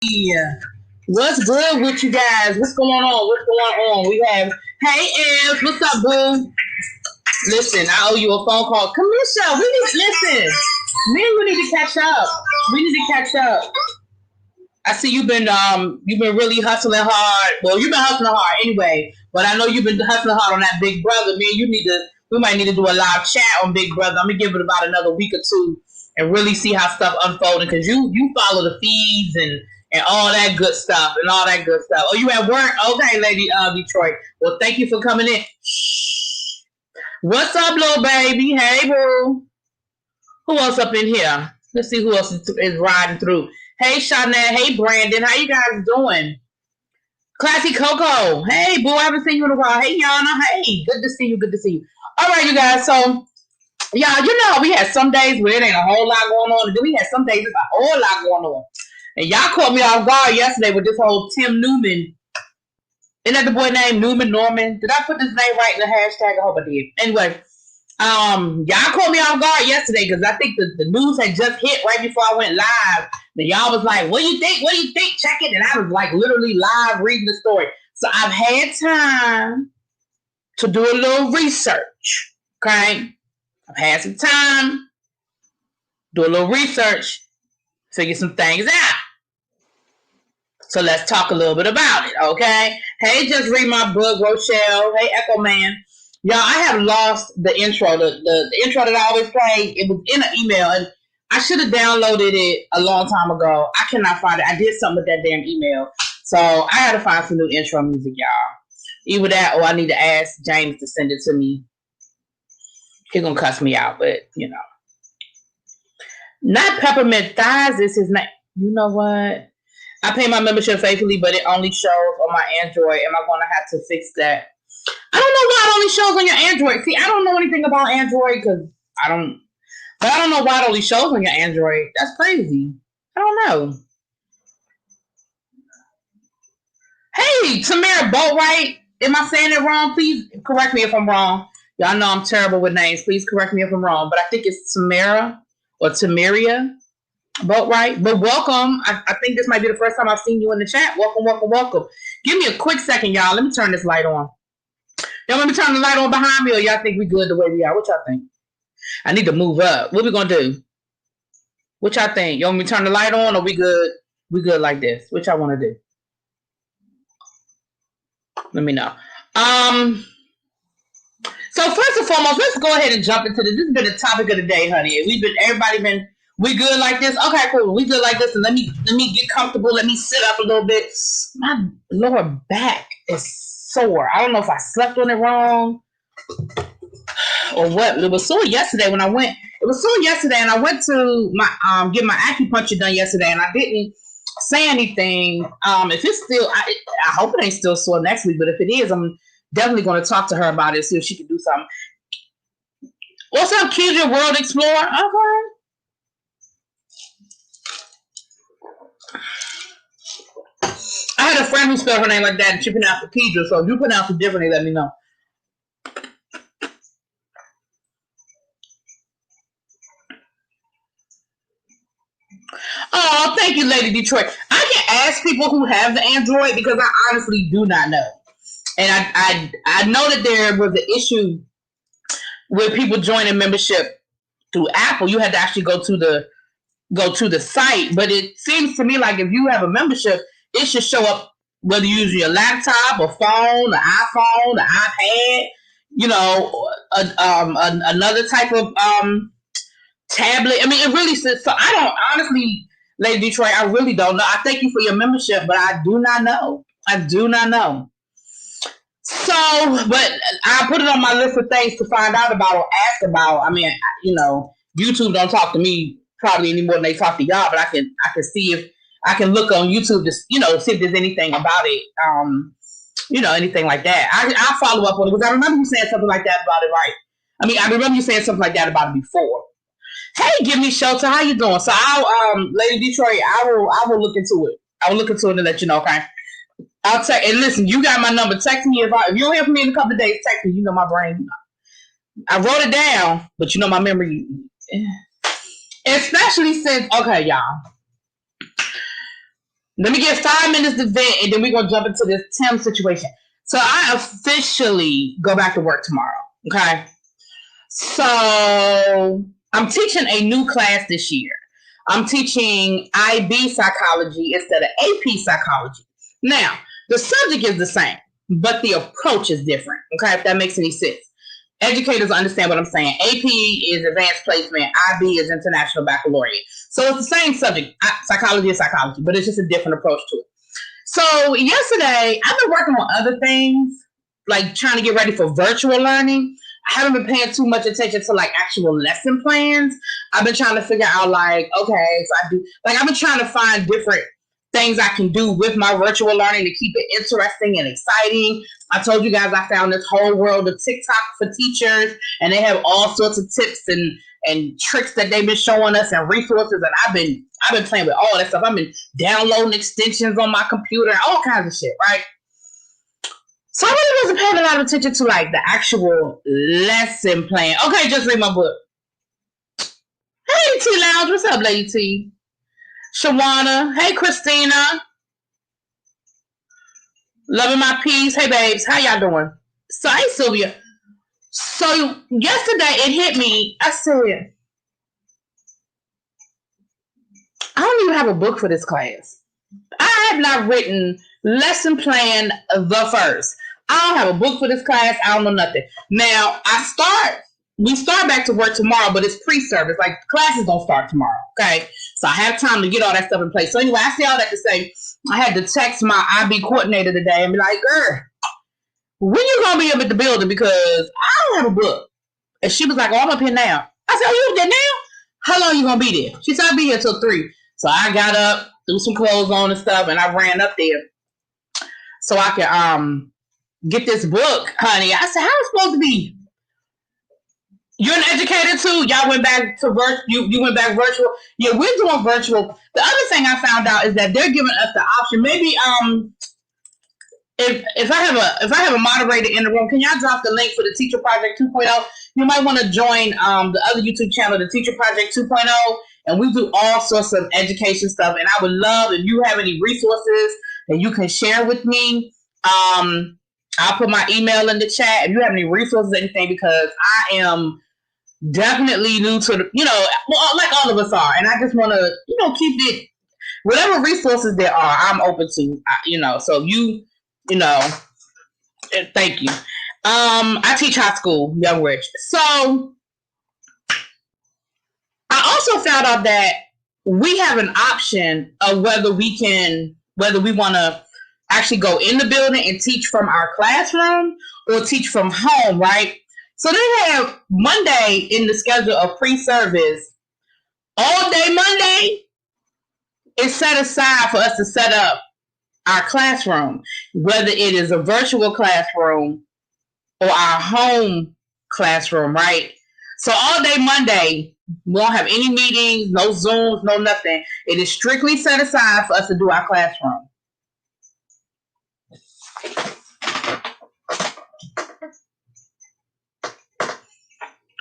Yeah. What's good with you guys? What's going on? What's going on? We have, hey, Ev, what's up, boo? Listen, I owe you a phone call. Kamisha, listen. Me and we need to catch up. We need to catch up. I see you've been really hustling hard. Well, you've been hustling hard anyway, but I know you've been hustling hard on that Big Brother. Man, we might need to do a live chat on Big Brother. I'm gonna give it about another week or two and really see how stuff unfolding because you follow the feeds and all that good stuff and all that good stuff. Oh, you at work? Okay, lady Detroit. Well, thank you for coming in. Shh. What's up, little baby? Hey, boo. Who else up in here? Let's see who else is riding through. Hey, Shawnette. Hey, Brandon. How you guys doing? Classy Coco. Hey, boo. I haven't seen you in a while. Hey, Yana. Hey, good to see you. Good to see you. All right, you guys. So, yeah, you know, we had some days where it ain't a whole lot going on. And then we had some days there's a whole lot going on. And y'all caught me off guard yesterday with this whole Tim Newman. Isn't that the boy named Newman Norman? Did I put his name right in the hashtag? I hope I did. Anyway, y'all caught me off guard yesterday because I think the news had just hit right before I went live. And y'all was like, what do you think? What do you think? Check it. And I was like literally live reading the story. So I've had time to do a little research. Okay. I've had some time, do a little research, figure some things out. So let's talk a little bit about it, okay? Hey, just read my book, Rochelle. Hey, Echo Man. Y'all, I have lost the intro. The intro that I always play, it was in an email, and I should have downloaded it a long time ago. I cannot find it. I did something with that damn email. So I had to find some new intro music, y'all. Either that or I need to ask James to send it to me. He's going to cuss me out, but, you know. Not Peppermint Thighs is his name. You know what? I pay my membership faithfully, but it only shows on my Android. Am I going to have to fix that? I don't know why it only shows on your Android. See, I don't know anything about Android because I don't know why it only shows on your Android. That's crazy. I don't know. Hey, Tamara Boatwright. Am I saying it wrong? Please correct me if I'm wrong. Y'all know I'm terrible with names. Please correct me if I'm wrong. But I think it's Tamara or Tamaria Boatwright. But welcome. I think this might be the first time I've seen you in the chat. Welcome, welcome, welcome. Give me a quick second, y'all. Let me turn this light on. Y'all want me to turn the light on behind me or y'all think we good the way we are? What y'all think? I need to move up. What we gonna do? What y'all think? Y'all want me to turn the light on or we good? We good like this? What y'all want to do? Let me know. So first and foremost, let's go ahead and jump into this. This has been the topic of the day, honey. We good like this? Okay, cool. We good like this, and let me get comfortable. Let me sit up a little bit. My lower back is sore. I don't know if I slept on it wrong or what. It was sore yesterday when I went. It was sore yesterday, and I went to my get my acupuncture done yesterday, and I didn't say anything. If it's still, I hope it ain't still sore next week. But if it is, I'm definitely going to talk to her about it, see if she can do something. What's up, Kedra World Explorer? Okay. I had a friend who spelled her name like that, and she pronounced it Kedra. So if you pronounce it differently, let me know. Oh, thank you, Lady Detroit. I can ask people who have the Android because I honestly do not know. And I know that there was an issue with people joining membership through Apple. You had to actually go to the site, but it seems to me like if you have a membership, it should show up whether you're using your laptop, a phone, an iPhone, an iPad, you know, another type of tablet. I mean, it really says so. I don't honestly, Lady Detroit, I really don't know. I thank you for your membership, but I do not know. I do not know. So, but I put it on my list of things to find out about or ask about. I mean, you know, YouTube don't talk to me probably any more than they talk to y'all, but I can see if I can look on YouTube to, you know, see if there's anything about it, you know, anything like that. I'll follow up on it because I remember you saying something like that about it, right? I mean, I remember you saying something like that about it before. Hey, give me shelter. How you doing? So I'll, Lady Detroit, I will look into it. I will look into it and let you know, okay? I'll text. And listen, you got my number. Text me if you don't hear from me in a couple of days. Text me. You know my brain. I wrote it down, but you know my memory. Especially since, okay, y'all. Let me get 5 minutes to vent, and then we're gonna jump into this Tim situation. So I officially go back to work tomorrow. Okay. So I'm teaching a new class this year. I'm teaching IB psychology instead of AP psychology. Now, the subject is the same, but the approach is different. Okay, if that makes any sense. Educators understand what I'm saying. AP is advanced placement, IB is international baccalaureate. So it's the same subject. Psychology is psychology, but it's just a different approach to it. So yesterday, I've been working on other things, like trying to get ready for virtual learning. I haven't been paying too much attention to like actual lesson plans. I've been trying to figure out like, okay, so I've been trying to find different things I can do with my virtual learning to keep it interesting and exciting. I told you guys I found this whole world of TikTok for teachers, and they have all sorts of tips and tricks that they've been showing us and resources. And I've been playing with all that stuff. I've been downloading extensions on my computer, all kinds of shit, right? So I really wasn't paying a lot of attention to like the actual lesson plan. Okay, just read my book. Hey T Lounge, what's up, Lady T? Shawana, hey Christina. Loving my peace. Hey babes, how y'all doing? So hey Sylvia. So yesterday it hit me. I said, I don't even have a book for this class. I have not written lesson plan the first. I don't have a book for this class. I don't know nothing. Now we start back to work tomorrow, but it's pre-service. Like classes don't start tomorrow. Okay. So I have time to get all that stuff in place. So anyway, I say all that to say I had to text my IB coordinator today and be like, girl, when you gonna be up at the building? Because I don't have a book. And she was like, oh, I'm up here now. I said, oh, you up there now? How long you gonna be there? She said, I'll be here till 3. So I got up, threw some clothes on and stuff, and I ran up there so I could get this book, honey. I said, how is it supposed to be? You're an educator too. Y'all went back to you went back virtual. Yeah, we're doing virtual. The other thing I found out is that they're giving us the option. Maybe if I have a moderator in the room, can y'all drop the link for the Teacher Project 2.0? You might want to join the other YouTube channel, the Teacher Project 2.0, and we do all sorts of education stuff. And I would love if you have any resources that you can share with me. I'll put my email in the chat if you have any resources, anything, because I am definitely new to the, like all of us are, and I just want to, keep it, whatever resources there are, I'm open to, so thank you. I teach high school, young rich. So I also found out that we have an option of whether we want to actually go in the building and teach from our classroom or teach from home, right? So they have Monday in the schedule of pre-service. All day Monday is set aside for us to set up our classroom, whether it is a virtual classroom or our home classroom, right? So all day Monday, we won't have any meetings, no Zooms, no nothing. It is strictly set aside for us to do our classroom.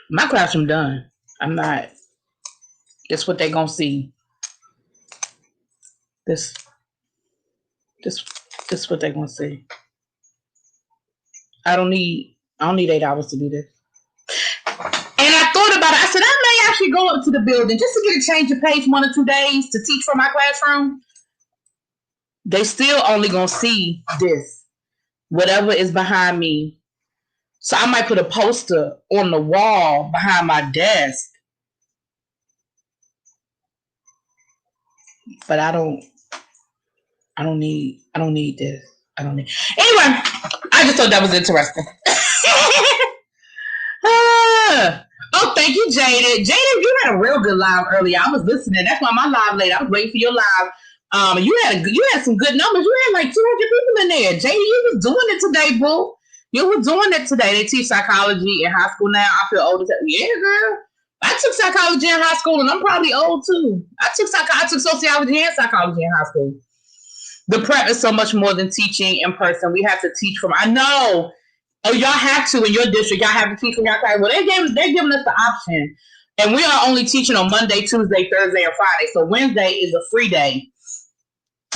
My classroom done. I'm not. That's what they gonna see. This what they gonna see. I don't need 8 hours to do this. And I thought about it. I said I may actually go up to the building just to get a change of pace 1 or 2 days to teach from my classroom. They still only gonna see this, whatever is behind me. So I might put a poster on the wall behind my desk. But I don't need this. Anyway, I just thought that was interesting. Oh, thank you, Jaded. Jaded, you had a real good live earlier. I was listening. That's why my live late. I was waiting for your live. You had some good numbers. You had like 200 people in there. Jaded, you was doing it today, boo. You were doing it today. They teach psychology in high school now. I feel old as hell. Yeah, girl. I took psychology in high school, and I'm probably old too. I took sociology and psychology in high school. The prep is so much more than teaching in person. We have to teach from. I know. Oh, y'all have to in your district. Y'all have to teach from your class. Well, they're giving us the option, and we are only teaching on Monday, Tuesday, Thursday, and Friday. So Wednesday is a free day.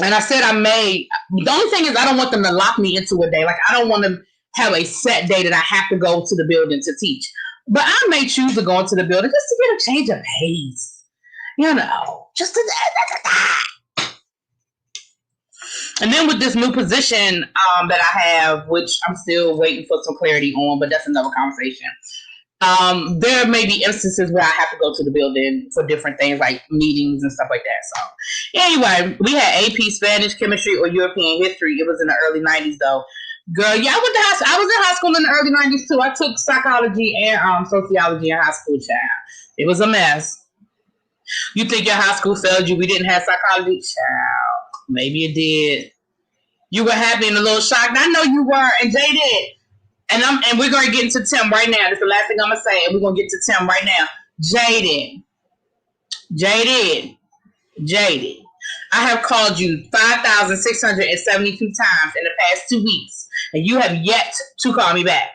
And I said I may. The only thing is, I don't want them to lock me into a day. Like, I don't want to have a set day that I have to go to the building to teach. But I may choose to go into the building just to get a change of pace. You know, just to. And then with this new position that I have, which I'm still waiting for some clarity on, but that's another conversation. There may be instances where I have to go to the building for different things like meetings and stuff like that. So anyway, we had AP Spanish, Chemistry, or European History. It was in the early 90s though. Girl, yeah, I was in high school in the early 90s too. I took psychology and sociology in high school, child. It was a mess. You think your high school failed you? We didn't have psychology? Child, maybe it did. You were happy and a little shocked. I know you were, and Jay did. And we're gonna get into Tim right now. That's the last thing I'm gonna say, and we're gonna get to Tim right now. Jaded. I have called you 5,672 times in the past 2 weeks, and you have yet to call me back.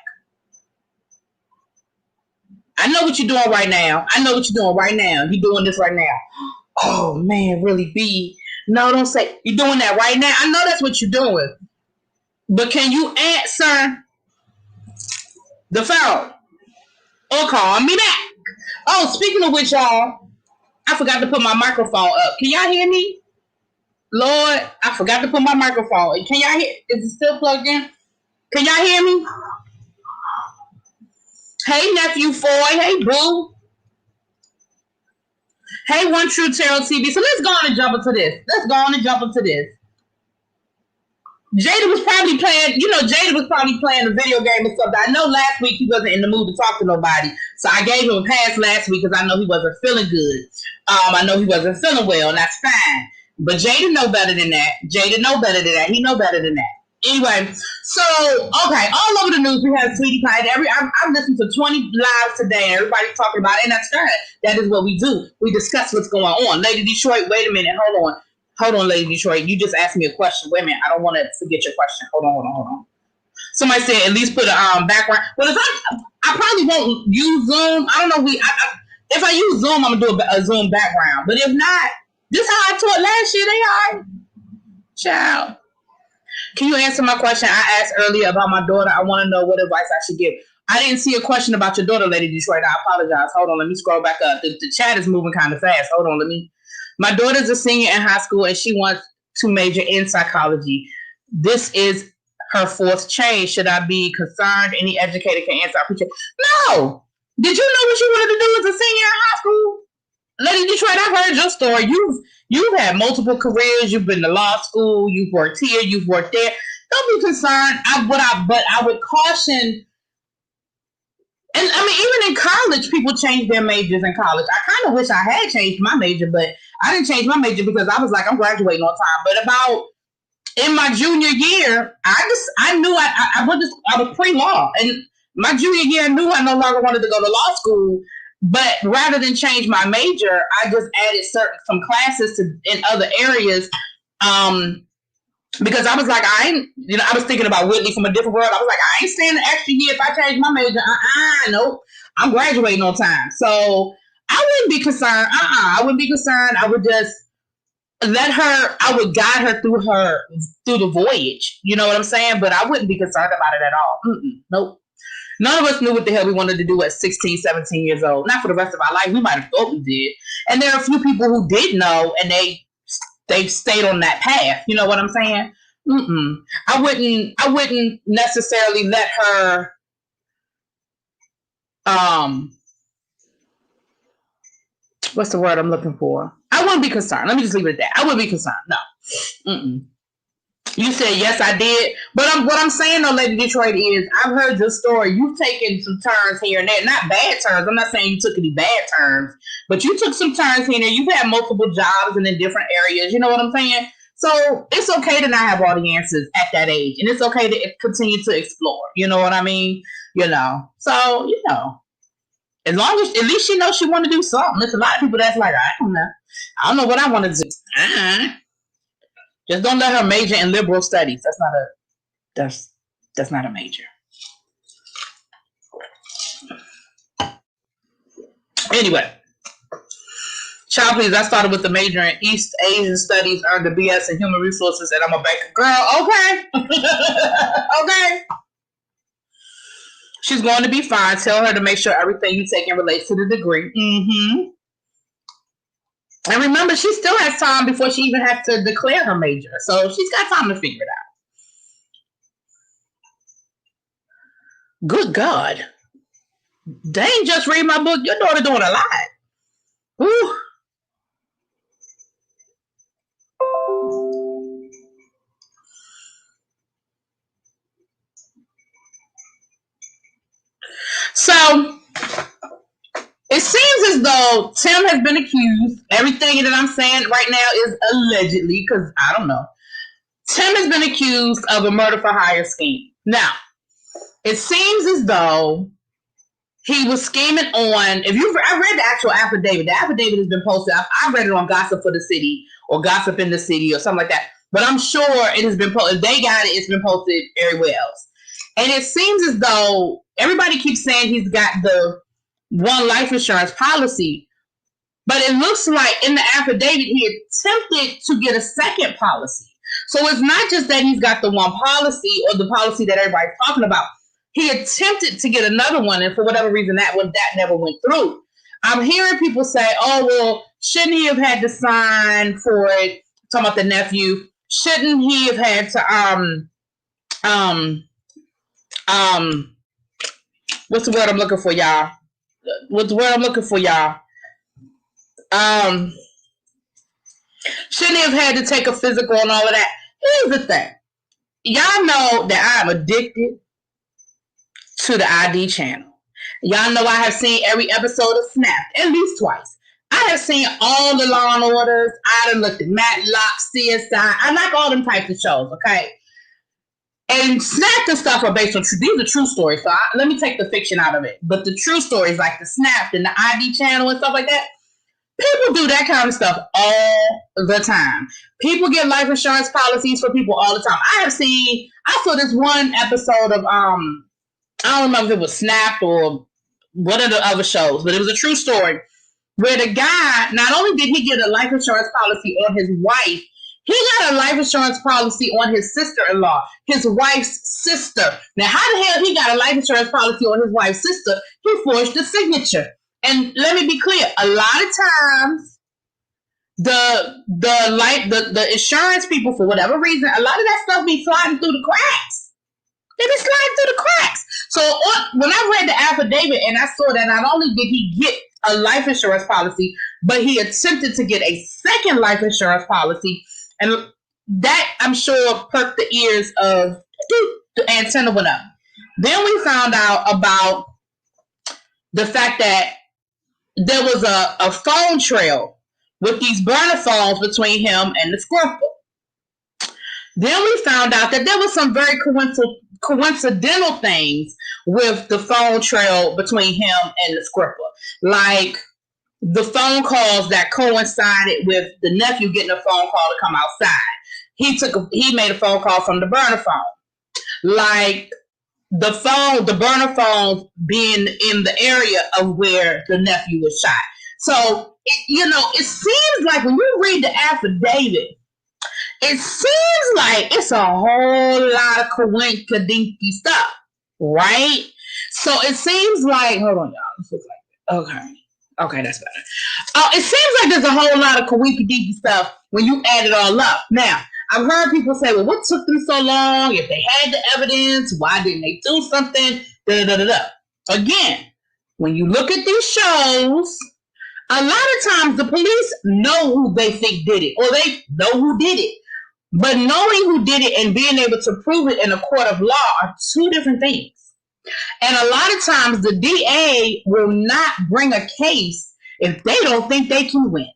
I know what you're doing right now. You're doing this right now. Oh man, really, B? No, don't say you're doing that right now. I know that's what you're doing, but can you answer the phone or call me back? Oh, speaking of which, y'all, I forgot to put my microphone up. Can y'all hear me? Lord, I forgot to put my microphone. Can y'all hear? Is it still plugged in? Can y'all hear me? Hey, nephew Foy. Hey, boo. Hey, One True Tarot TV. So let's go on and jump into this. Jada was probably playing a video game or something. I know last week he wasn't in the mood to talk to nobody. So I gave him a pass last week because I know he wasn't feeling good. I know he wasn't feeling well, and that's fine. But Jada know better than that. He know better than that. Anyway, so, okay, all over the news we have Sweetie Pie. I've listened to 20 lives today, and everybody's talking about it, and that's fine. That is what we do. We discuss what's going on. Lady Detroit, wait a minute, hold on, Lady Detroit. You just asked me a question. Wait a minute, I don't want to forget your question. Hold on. Somebody said at least put a background. Well, if I probably won't use Zoom. I don't know. If I use Zoom, I'm gonna do a Zoom background. But if not, this is how I taught last year. They are, child. Can you answer my question I asked earlier about my daughter? I want to know what advice I should give. I didn't see a question about your daughter, Lady Detroit. I apologize. Hold on, let me scroll back up. The chat is moving kind of fast. Hold on, My daughter's a senior in high school and she wants to major in psychology. This is her fourth change. Should I be concerned? Any educator can answer. I appreciate it. No. Did you know what you wanted to do as a senior in high school? Lady Detroit, I've heard your story. You've had multiple careers. You've been to law school. You've worked here. You've worked there. Don't be concerned. But I would caution. And I mean, even in college, people change their majors in college. I kind of wish I had changed my major, but I didn't change my major because I was like, I'm graduating on time. But about in my junior year, I knew I was pre-law, and my junior year, I knew I no longer wanted to go to law school. But rather than change my major, I just added some classes in other areas. Because I was like, I was thinking about Whitley from a different world. I was like, I ain't staying an extra year if I change my major. Nope. I'm graduating on time. So I wouldn't be concerned. I wouldn't be concerned. I would just I would guide her through the voyage. You know what I'm saying? But I wouldn't be concerned about it at all. Nope. None of us knew what the hell we wanted to do at 16, 17 years old. Not for the rest of our life. We might have thought we did. And there are a few people who did know, and they stayed on that path. You know what I'm saying? I wouldn't necessarily let her what's the word I'm looking for? I wouldn't be concerned. Let me just leave it at that. I wouldn't be concerned. No. You said yes, I did. But what I'm saying though, Lady Detroit, is I've heard your story. You've taken some turns here and there. Not bad turns. I'm not saying you took any bad turns, but you took some turns here and there. You've had multiple jobs and in different areas. You know what I'm saying? So it's okay to not have all the answers at that age. And it's okay to continue to explore. You know what I mean? So, as long as at least she knows she want to do something. There's a lot of people that's like, I don't know what I want to do. Just don't let her major in liberal studies. That's not a major. Anyway, Child, please. I started with the major in East Asian Studies, earned a BS in Human Resources, and I'm a banker. Girl, okay. Okay. She's going to be fine. Tell her to make sure everything you take in relates to the degree. Mm-hmm. And remember, she still has time before she even has to declare her major. So she's got time to figure it out. Good God. They ain't just read my book. Your daughter doing a lot. Whew. So it seems as though Tim has been accused. Everything that I'm saying right now is allegedly, because I don't know. Tim has been accused of a murder for hire scheme. Now, it seems as though he was scheming on. I read the actual affidavit. The affidavit has been posted. I read it on Gossip for the City or Gossip in the City or something like that. But I'm sure it has been posted. If they got it, it's been posted everywhere else. And it seems as though everybody keeps saying he's got the one life insurance policy, but it looks like in the affidavit he attempted to get a second policy. So it's not just that he's got the one policy or the policy that everybody's talking about. He attempted to get another one, and for whatever reason, that never went through. I'm hearing people say, "Oh, well, shouldn't he have had to sign for it?" Talking about the nephew, shouldn't he have had to what's the word I'm looking for, y'all? What's the word I'm looking for, y'all? Shouldn't he have had to take a physical and all of that? Here's the thing. Y'all know that I'm addicted to the ID channel. Y'all know I have seen every episode of Snapped at least twice. I have seen all the Law and Orders. I done looked at Matlock, CSI. I like all them types of shows, okay? And Snapped and stuff are based on these are true stories. So let me take the fiction out of it. But the true stories, like the Snapped and the ID channel and stuff like that, people do that kind of stuff all the time. People get life insurance policies for people all the time. I saw this one episode of I don't remember if it was Snapped or one of the other shows, but it was a true story where the guy, not only did he get a life insurance policy on his wife, he got a life insurance policy on his sister-in-law, his wife's sister. Now, how the hell he got a life insurance policy on his wife's sister? He forged the signature. And let me be clear, a lot of times the insurance people, for whatever reason, a lot of that stuff be sliding through the cracks. They be sliding through the cracks. So when I read the affidavit and I saw that not only did he get a life insurance policy, but he attempted to get a second life insurance policy, and that I'm sure perked the ears of the antenna went up. Then we found out about the fact that there was a phone trail with these burner phones between him and the Squirtle. Then we found out that there was some very coincidental things with the phone trail between him and the Squirtle. Like the phone calls that coincided with the nephew getting a phone call to come outside. He made a phone call from the burner phone. Like the burner phone being in the area of where the nephew was shot. So, it seems like when you read the affidavit, it seems like it's a whole lot of coinkadinky stuff, right? So it seems like, hold on, y'all. This looks like that. Okay, that's better. It seems like there's a whole lot of coinkadinky stuff when you add it all up. Now, I've heard people say, well, what took them so long? If they had the evidence, why didn't they do something? Again, when you look at these shows, a lot of times the police know who they think did it, or they know who did it. But knowing who did it and being able to prove it in a court of law are two different things. And a lot of times the DA will not bring a case if they don't think they can win.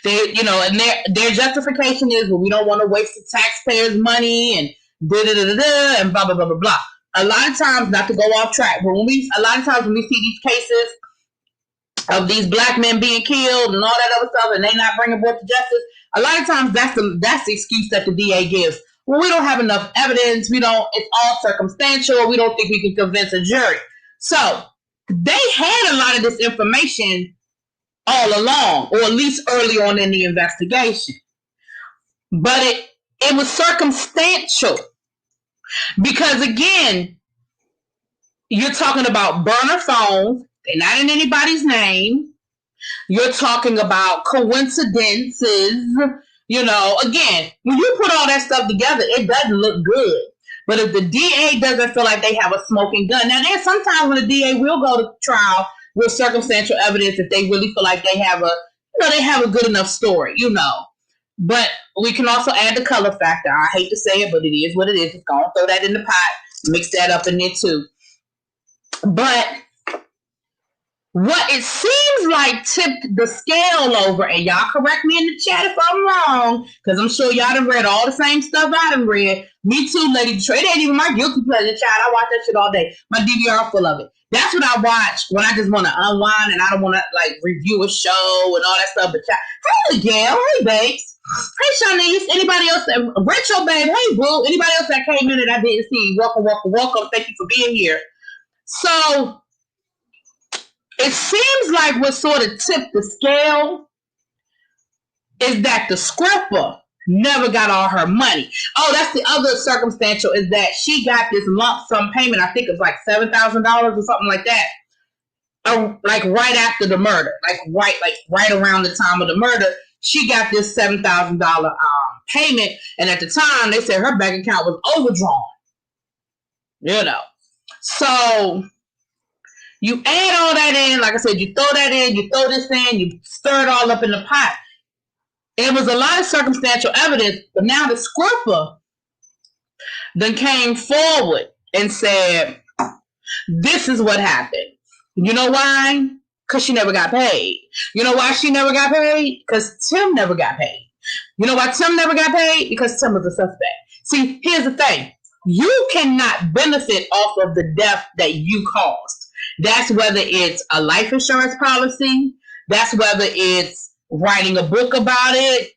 And their justification is, well, we don't want to waste the taxpayers' money and and blah, blah, blah, blah, blah. A lot of times, not to go off track, but a lot of times when we see these cases of these black men being killed and all that other stuff, and they not bringing forth to justice, a lot of times that's the excuse that the DA gives. Well, we don't have enough evidence. It's all circumstantial. We don't think we can convince a jury. So they had a lot of this information all along, or at least early on in the investigation. But it was circumstantial because, again, you're talking about burner phones. They're not in anybody's name. You're talking about coincidences. Again, when you put all that stuff together, it doesn't look good. But if the DA doesn't feel like they have a smoking gun, now there's sometimes when the DA will go to trial with circumstantial evidence if they really feel like they have a good enough story, But we can also add the color factor. I hate to say it, but it is what it is. It's going to throw that in the pot, mix that up in there too. But what it seems like tipped the scale over, and y'all correct me in the chat if I'm wrong, because I'm sure y'all done read all the same stuff I done read. Me too, Lady Detroit. It ain't even my guilty pleasure, child. I watch that shit all day. My DVR full of it. That's what I watch when I just want to unwind and I don't want to review a show and all that stuff. But child, hey Gail, hey babes, hey Shanice, anybody else that Retro babe, hey boo, anybody else that came in that I didn't see, welcome. Thank you for being here. So it seems like what sort of tipped the scale is that the scripper never got all her money. Oh, that's the other circumstantial, is that she got this lump sum payment. I think it was like $7,000 or something like that. Right after the murder, right around the time of the murder, she got this $7,000 payment, and at the time they said her bank account was overdrawn. So you add all that in, like I said, you throw that in, you throw this in, you stir it all up in the pot. It was a lot of circumstantial evidence, but now the scripper then came forward and said, this is what happened. You know why? Because she never got paid. You know why she never got paid? Because Tim never got paid. You know why Tim never got paid? Because Tim was a suspect. See, here's the thing. You cannot benefit off of the death that you caused. That's whether it's a life insurance policy. That's whether it's writing a book about it.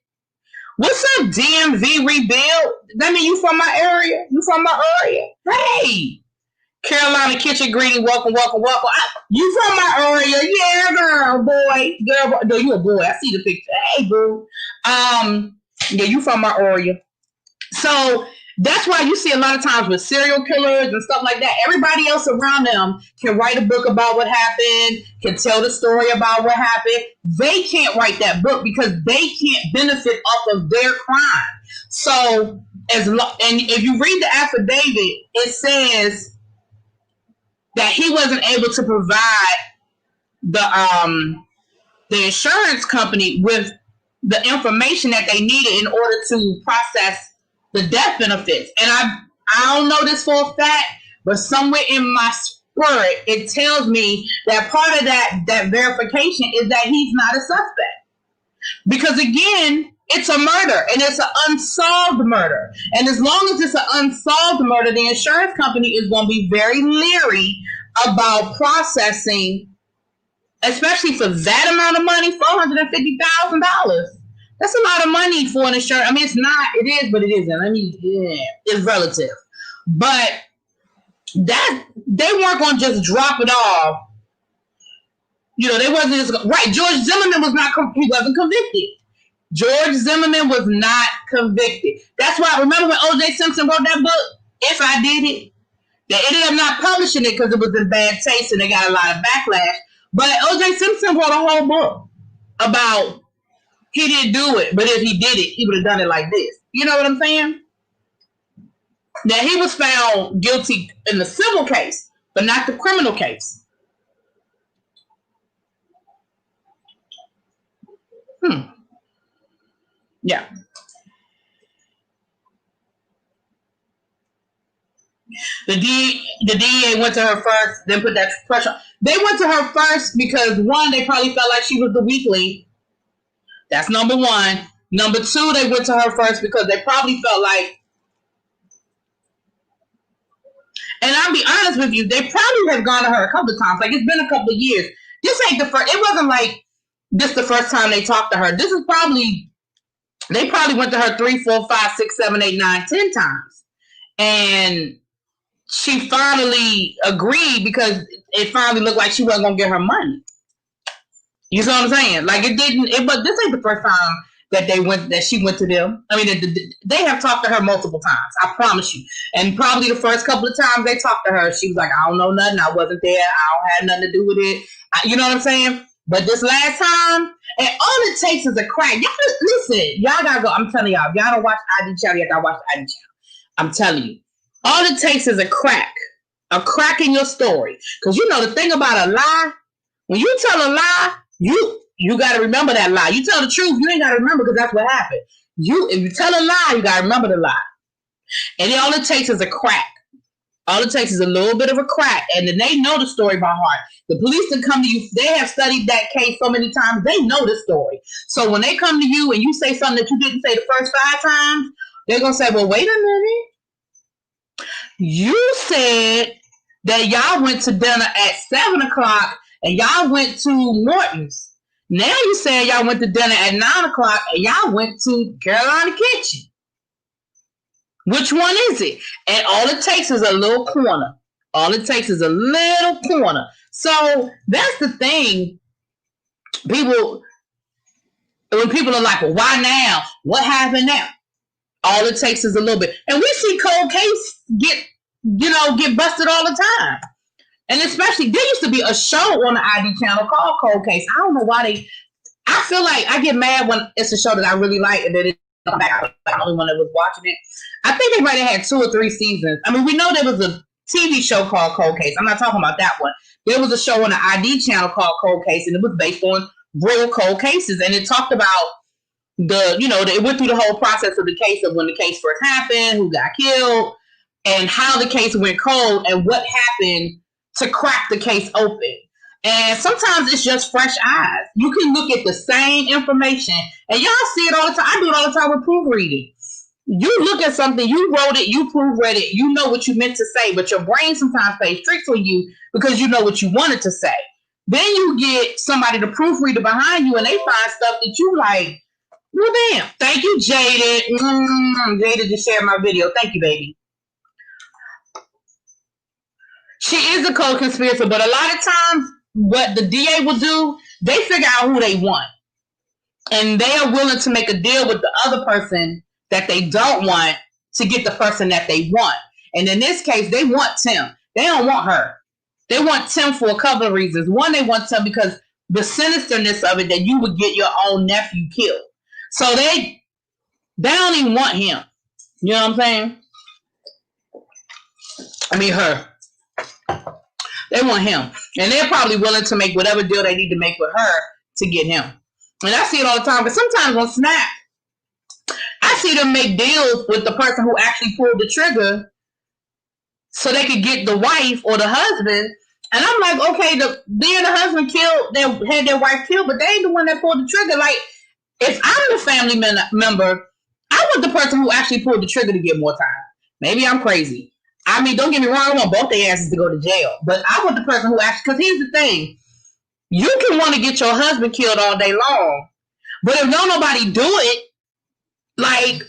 What's up, DMV Rebuild? That mean you from my area? You from my area? Hey, Carolina Kitchen Greeting, welcome. You from my area? Yeah, girl, boy. No, you a boy. I see the picture. Hey, boo. Yeah, you from my area. So that's why you see a lot of times with serial killers and stuff like that, everybody else around them can write a book about what happened, can tell the story about what happened. They can't write that book because they can't benefit off of their crime. So and if you read the affidavit, it says that he wasn't able to provide the insurance company with the information that they needed in order to process the death benefits. And I don't know this for a fact, but somewhere in my spirit, it tells me that part of that verification is that he's not a suspect. Because again, it's a murder and it's an unsolved murder. And as long as it's an unsolved murder, the insurance company is going to be very leery about processing, especially for that amount of money, $450,000. That's a lot of money for an insurance. I mean, it's not. It is, but it isn't. It's relative. But that they weren't going to just drop it off. They wasn't just right. George Zimmerman was not. He wasn't convicted. George Zimmerman was not convicted. That's why. Remember when O.J. Simpson wrote that book? If I Did It. They ended up not publishing it because it was in bad taste and they got a lot of backlash. But O.J. Simpson wrote a whole book about he didn't do it, but if he did it, he would have done it like this. You know what I'm saying? Now, he was found guilty in the civil case, but not the criminal case. Yeah. The DEA went to her first, then put that pressure. They went to her first because, one, they probably felt like she was the weak link. That's number one. Number two, they went to her first because they probably felt like, and I'll be honest with you, they probably have gone to her a couple of times. Like, it's been a couple of years. This ain't the first. It wasn't like this the first time they talked to her. This is probably, they probably went to her 3, 4, 5, 6, 7, 8, 9, 10 times. And she finally agreed because it finally looked like she wasn't going to get her money. You know what I'm saying? Like it didn't. But this ain't the first time that she went to them. I mean, they have talked to her multiple times. I promise you. And probably the first couple of times they talked to her, she was like, "I don't know nothing. I wasn't there. I don't have nothing to do with it." You know what I'm saying? But this last time, and all it takes is a crack. Y'all listen. Y'all gotta go. I'm telling y'all. If y'all don't watch ID channel, y'all gotta watch the ID channel. I'm telling you. All it takes is a crack in your story. Because you know the thing about a lie. When you tell a lie, you got to remember that lie. You tell the truth, you ain't got to remember because that's what happened. If you tell a lie, you got to remember the lie. And all it takes is a crack. All it takes is a little bit of a crack, and then they know the story by heart. The police that come to you, they have studied that case so many times, they know the story. So when they come to you and you say something that you didn't say the first 5 times, they're going to say, well, wait a minute. You said that y'all went to dinner at 7 o'clock and y'all went to Morton's. Now you saying y'all went to dinner at 9 o'clock and y'all went to Carolina Kitchen. Which one is it? And all it takes is a little corner. All it takes is a little corner. So that's the thing. When people are like, well, why now? What happened now? All it takes is a little bit. And we see cold case get busted all the time. And especially, there used to be a show on the ID channel called Cold Case. I don't know why I feel like I get mad when it's a show that I really like and then it's the only one that was watching it. I think they might have had 2 or 3 seasons. I mean, we know there was a TV show called Cold Case. I'm not talking about that one. There was a show on the ID channel called Cold Case, and it was based on real cold cases. And it talked about it went through the whole process of the case of when the case first happened, who got killed, and how the case went cold, and what happened to crack the case open. And sometimes it's just fresh eyes. You can look at the same information, and y'all see it all the time. I do it all the time with proofreading. You look at something, you wrote it, you proofread it, you know what you meant to say, but your brain sometimes plays tricks on you because you know what you wanted to say. Then you get somebody to proofread it behind you, and they find stuff that you like, well, damn. Thank you, Jaded. Jaded just shared my video. Thank you, baby. She is a co-conspirator, but a lot of times what the DA will do, they figure out who they want. And they are willing to make a deal with the other person that they don't want to get the person that they want. And in this case, they want Tim. They don't want her. They want Tim for a couple of reasons. One, they want Tim because the sinisterness of it, that you would get your own nephew killed. So they don't even want him. You know what I'm saying? I mean, her. They want him. And they're probably willing to make whatever deal they need to make with her to get him. And I see it all the time. But sometimes on Snap, I see them make deals with the person who actually pulled the trigger so they could get the wife or the husband. And I'm like, okay, the husband had their wife killed, but they ain't the one that pulled the trigger. Like, if I'm the family member, I want the person who actually pulled the trigger to get more time. Maybe I'm crazy. I mean, don't get me wrong, I want both their asses to go to jail. But I want the person who actually, because here's the thing. You can want to get your husband killed all day long, but if nobody do it, like,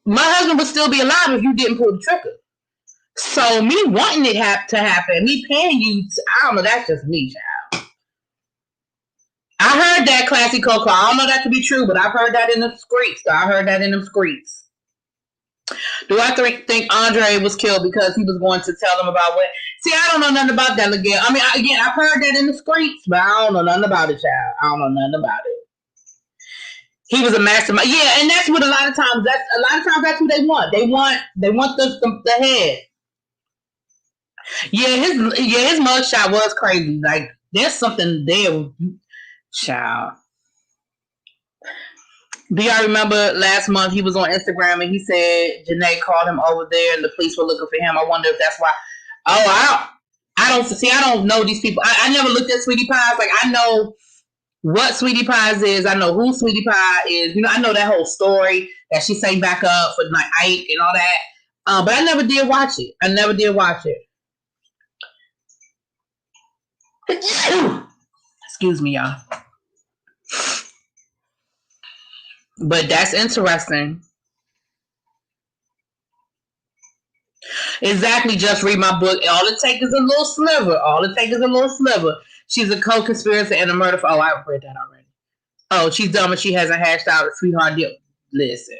my husband would still be alive if you didn't pull the trigger. So me wanting it to happen, me paying you, I don't know, that's just me, child. I heard that, Classy Coco. I don't know that to be true, but I've heard that in the streets. So I heard that in the streets. Do I think Andre was killed because he was going to tell them about what? See, I don't know nothing about that again. I mean, again, I've heard that in the streets, but I don't know nothing about it, child. I don't know nothing about it. He was a mastermind. Yeah, and that's what a lot of times that's who they want. They want the head. Yeah, his mugshot was crazy. Like, there's something there, child. Do y'all remember last month he was on Instagram and he said Janae called him over there and the police were looking for him? I wonder if that's why. Oh, I don't know these people. I never looked at Sweetie Pies. Like, I know what Sweetie Pies is. I know who Sweetie Pie is. You know, I know that whole story that she sang back up for like Ike and all that. But I never did watch it. Excuse me, y'all. But that's interesting. Exactly. Just read my book. All it takes is a little sliver. She's a co-conspirator in a murder for... Oh, I read that already. Oh, she's dumb and she hasn't hashed out a sweetheart deal. Listen.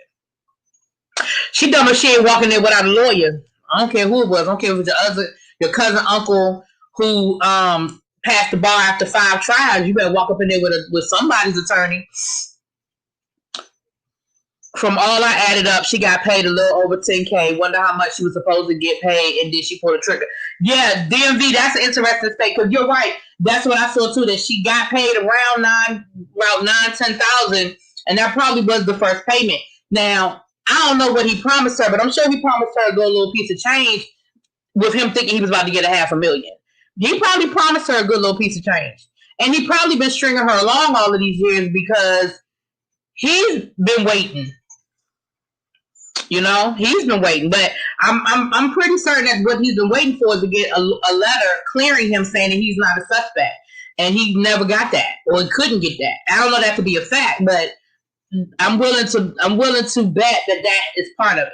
She dumb and she ain't walking there without a lawyer. I don't care who it was. I don't care if it was your cousin, uncle who passed the bar after 5 trials. You better walk up in there with somebody's attorney. From all I added up, she got paid a little over $10K. Wonder how much she was supposed to get paid, and then she pulled the trigger. Yeah, DMV, that's an interesting state, because you're right. That's what I saw too, that she got paid around 10,000, and that probably was the first payment. Now, I don't know what he promised her, but I'm sure he promised her a good little piece of change with him thinking he was about to get $500,000. He probably promised her a good little piece of change. And he probably been stringing her along all of these years because he's been waiting. You know, he's been waiting, but I'm pretty certain that what he's been waiting for is to get a letter clearing him saying that he's not a suspect, and he never got that, or he couldn't get that. I don't know that to be a fact, but I'm willing to bet that is part of it.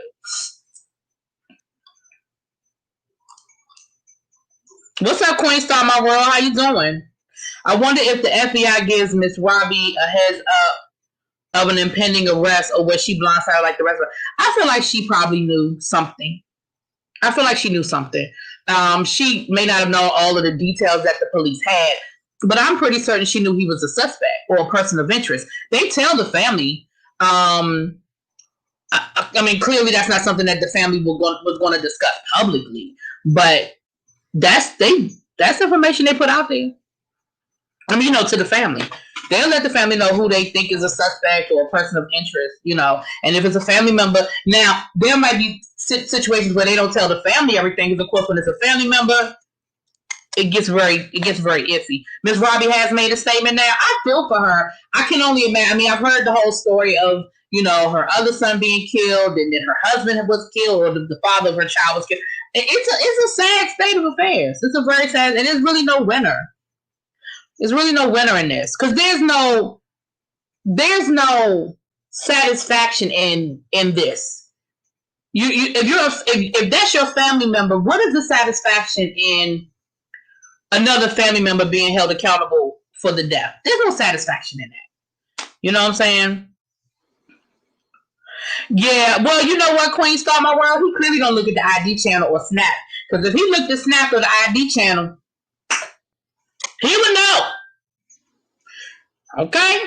What's up, Queen Star, my world? How you doing? I wonder if the FBI gives Miss Robbie a heads up of an impending arrest, or was she blindsided like the rest of us? I feel like she probably knew something. I feel like she knew something. She may not have known all of the details that the police had, but I'm pretty certain she knew he was a suspect or a person of interest. They tell the family. I mean, clearly that's not something that the family was going to discuss publicly, but that's information they put out there. I mean, to the family. They'll let the family know who they think is a suspect or a person of interest, and if it's a family member. Now, there might be situations where they don't tell the family everything, because of course when it's a family member, it gets very iffy. Miss Robbie has made a statement now. I feel for her. I can only imagine. I mean, I've heard the whole story of, her other son being killed, and then her husband was killed, or the father of her child was killed. It's a sad state of affairs. It's a very sad, and there's really no winner. There's really no winner in this, because there's no satisfaction in this. If that's your family member, what is the satisfaction in another family member being held accountable for the death? There's no satisfaction in that. You know what I'm saying? Yeah, well, you know what, Queen Star, my world, he clearly don't look at the ID channel or Snap, because if he looked at Snap or the ID channel, he would know. Okay?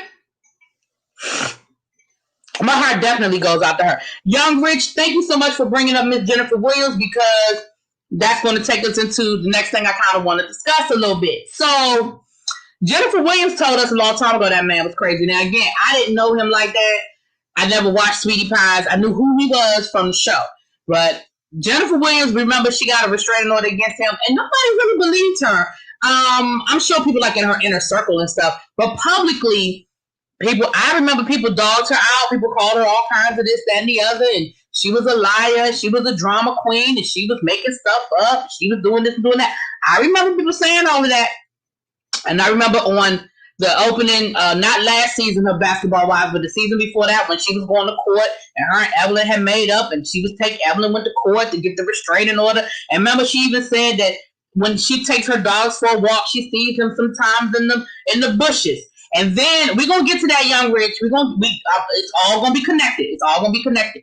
My heart definitely goes out to her. Young Rich, thank you so much for bringing up Miss Jennifer Williams, because that's going to take us into the next thing I kind of want to discuss a little bit. So, Jennifer Williams told us a long time ago that man was crazy. Now, again, I didn't know him like that. I never watched Sweetie Pies. I knew who he was from the show. But Jennifer Williams, remember, she got a restraining order against him, and nobody really believed her. I'm sure people like in her inner circle and stuff, but publicly, I remember people dogged her out. People called her all kinds of this, that, and the other, and she was a liar. She was a drama queen, and she was making stuff up. She was doing this and doing that. I remember people saying all of that, and I remember on the opening, not last season of Basketball Wives, but the season before that, when she was going to court, and her and Evelyn had made up, and Evelyn went to court to get the restraining order. And remember, she even said that when she takes her dogs for a walk, she sees them sometimes in the bushes. And then we're gonna get to that, Young Rich. It's all gonna be connected. It's all gonna be connected.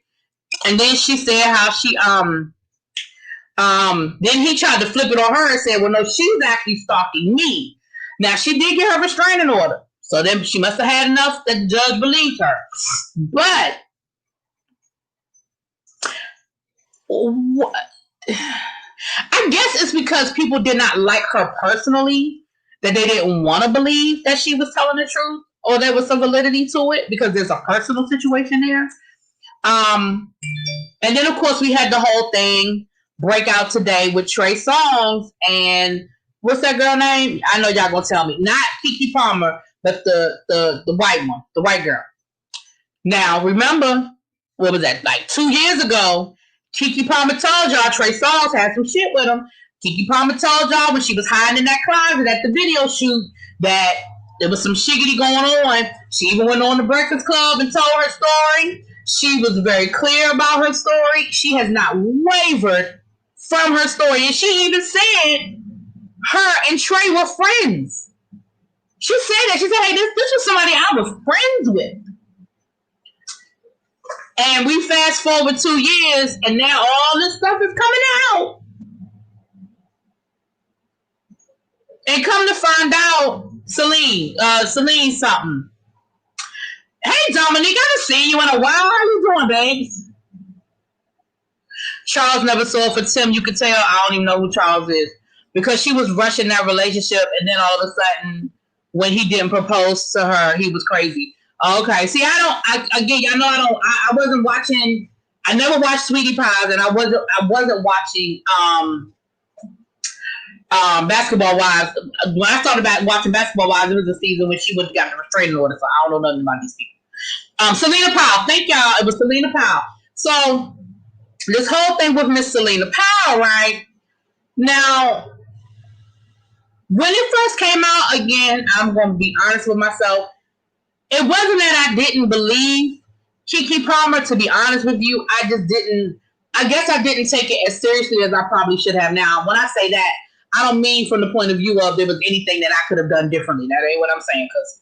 And then she said how she then he tried to flip it on her and said, well, no, she's actually stalking me. Now, she did get her restraining order, so then she must have had enough that the judge believed her. But I guess it's because people did not like her personally, that they didn't want to believe that she was telling the truth, or there was some validity to it, because there's a personal situation there. And then, of course, we had the whole thing break out today with Trey Songz and what's that girl name? I know y'all gonna tell me. Not Keke Palmer, but the white one, the white girl. Now, remember, what was that? Like 2 years ago, Keke Palmer told y'all Trey Songz had some shit with him. Keke Palmer told y'all when she was hiding in that closet at the video shoot that there was some shiggity going on. She even went on the Breakfast Club and told her story. She was very clear about her story. She has not wavered from her story. And she even said her and Trey were friends. She said that. She said, hey, this was somebody I was friends with. And we fast forward 2 years, and now all this stuff is coming out. And come to find out, Celine something. Hey, Dominique, I haven't seen you in a while. How you doing, babes? Charles never saw for Tim. You could tell I don't even know who Charles is. Because she was rushing that relationship, and then all of a sudden, when he didn't propose to her, he was crazy. Okay, see, I wasn't watching. I never watched Sweetie Pies, and I wasn't watching Basketball Wives. When I started watching Basketball Wives, it was the season when she would have gotten a restraining order, so I don't know nothing about these people. Selena Powell, thank y'all. It was Selena Powell. So this whole thing with Miss Selena Powell, right? Now, when it first came out, again, I'm going to be honest with myself. It wasn't that I didn't believe Keke Palmer, to be honest with you. I guess I didn't take it as seriously as I probably should have now. When I say that, I don't mean from the point of view of there was anything that I could have done differently. That ain't what I'm saying, because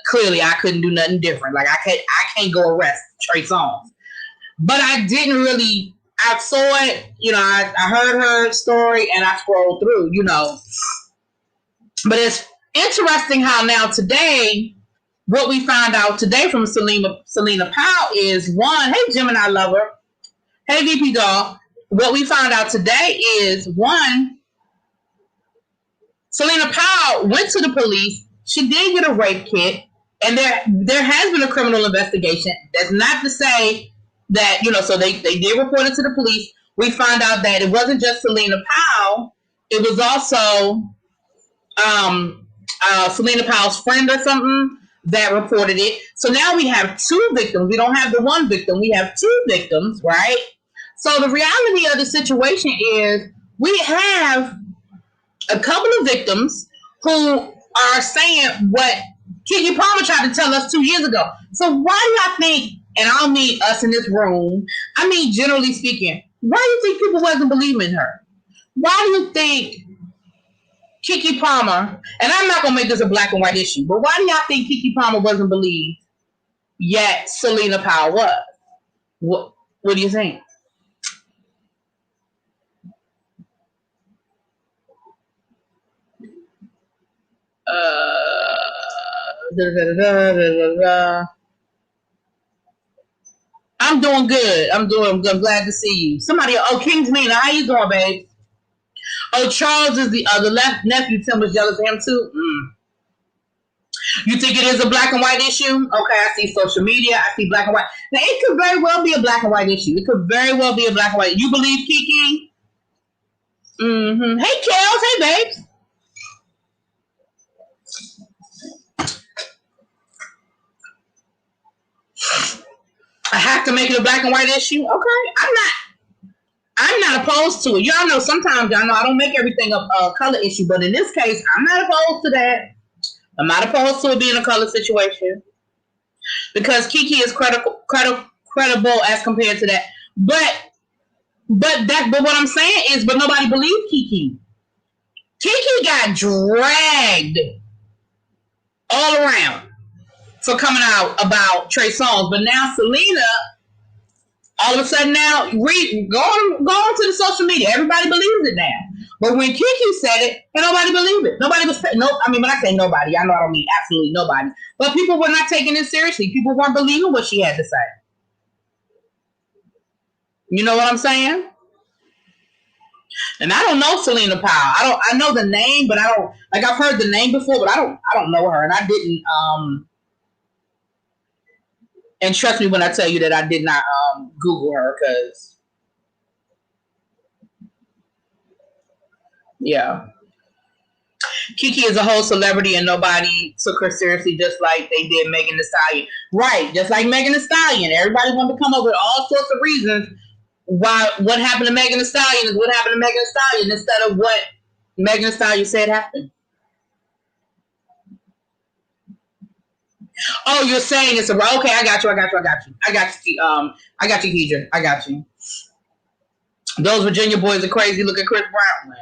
clearly I couldn't do nothing different. Like, I can't go arrest Trey Songz. But I didn't really, I saw it, I heard her story and I scrolled through, But it's interesting how now today, what we found out today from Selena Powell is, one, hey, Gemini lover. Hey, VP doll. What we found out today is, one, Selena Powell went to the police. She did get a rape kit, and there has been a criminal investigation. That's not to say that, so they did report it to the police. We found out that it wasn't just Selena Powell. It was also Selena Powell's friend or something that reported it. So now we have 2 victims. We don't have the one victim. We have 2 victims, right? So the reality of the situation is we have a couple of victims who are saying what Keke Palmer tried to tell us 2 years ago. So why do y'all think, and I don't mean us in this room, I mean generally speaking, why do you think people wasn't believing her? Why do you think Keke Palmer, and I'm not going to make this a black and white issue, but why do y'all think Keke Palmer wasn't believed, yet Selena Powell was? What do you think? I'm doing good. I'm glad to see you. Somebody, King's Mina, how you doing, babe? Oh, Charles is the other nephew. Tim was jealous of him too. You think it is a black and white issue? Okay, I see social media. I see black and white. Now, it could very well be a black and white issue. It could very well be a black and white. You believe Keke? Mm-hmm. Hey, Kels. Hey, babes. I have to make it a black and white issue? Okay. I'm not opposed to it. Y'all know sometimes, y'all know I don't make everything a color issue, but in this case, I'm not opposed to that. I'm not opposed to it being a color situation because Keke is credible as compared to that. But what I'm saying is, but nobody believed Keke. Keke got dragged all around for coming out about Trey Songz, but now Selena, all of a sudden now, go on to the social media. Everybody believes it now. But when Keke said it, and nobody believed it. Nobody was, I mean, when I say nobody, I know I don't mean absolutely nobody. But people were not taking it seriously. People weren't believing what she had to say. You know what I'm saying? And I don't know Selena Powell. I know the name, but I don't, like, I've heard the name before, but I don't know her. And I didn't, and trust me when I tell you that I did not Google her, because yeah, Keke is a whole celebrity and nobody took her seriously, just like they did Megan Thee Stallion. Right, just like Megan Thee Stallion. Everybody wanted to come up with all sorts of reasons why what happened to Megan Thee Stallion is what happened to Megan Thee Stallion instead of what Megan Thee Stallion said happened. Oh, you're saying it's a okay? I got you, Keidra. I got you. Those Virginia boys are crazy. Look at Chris Brown.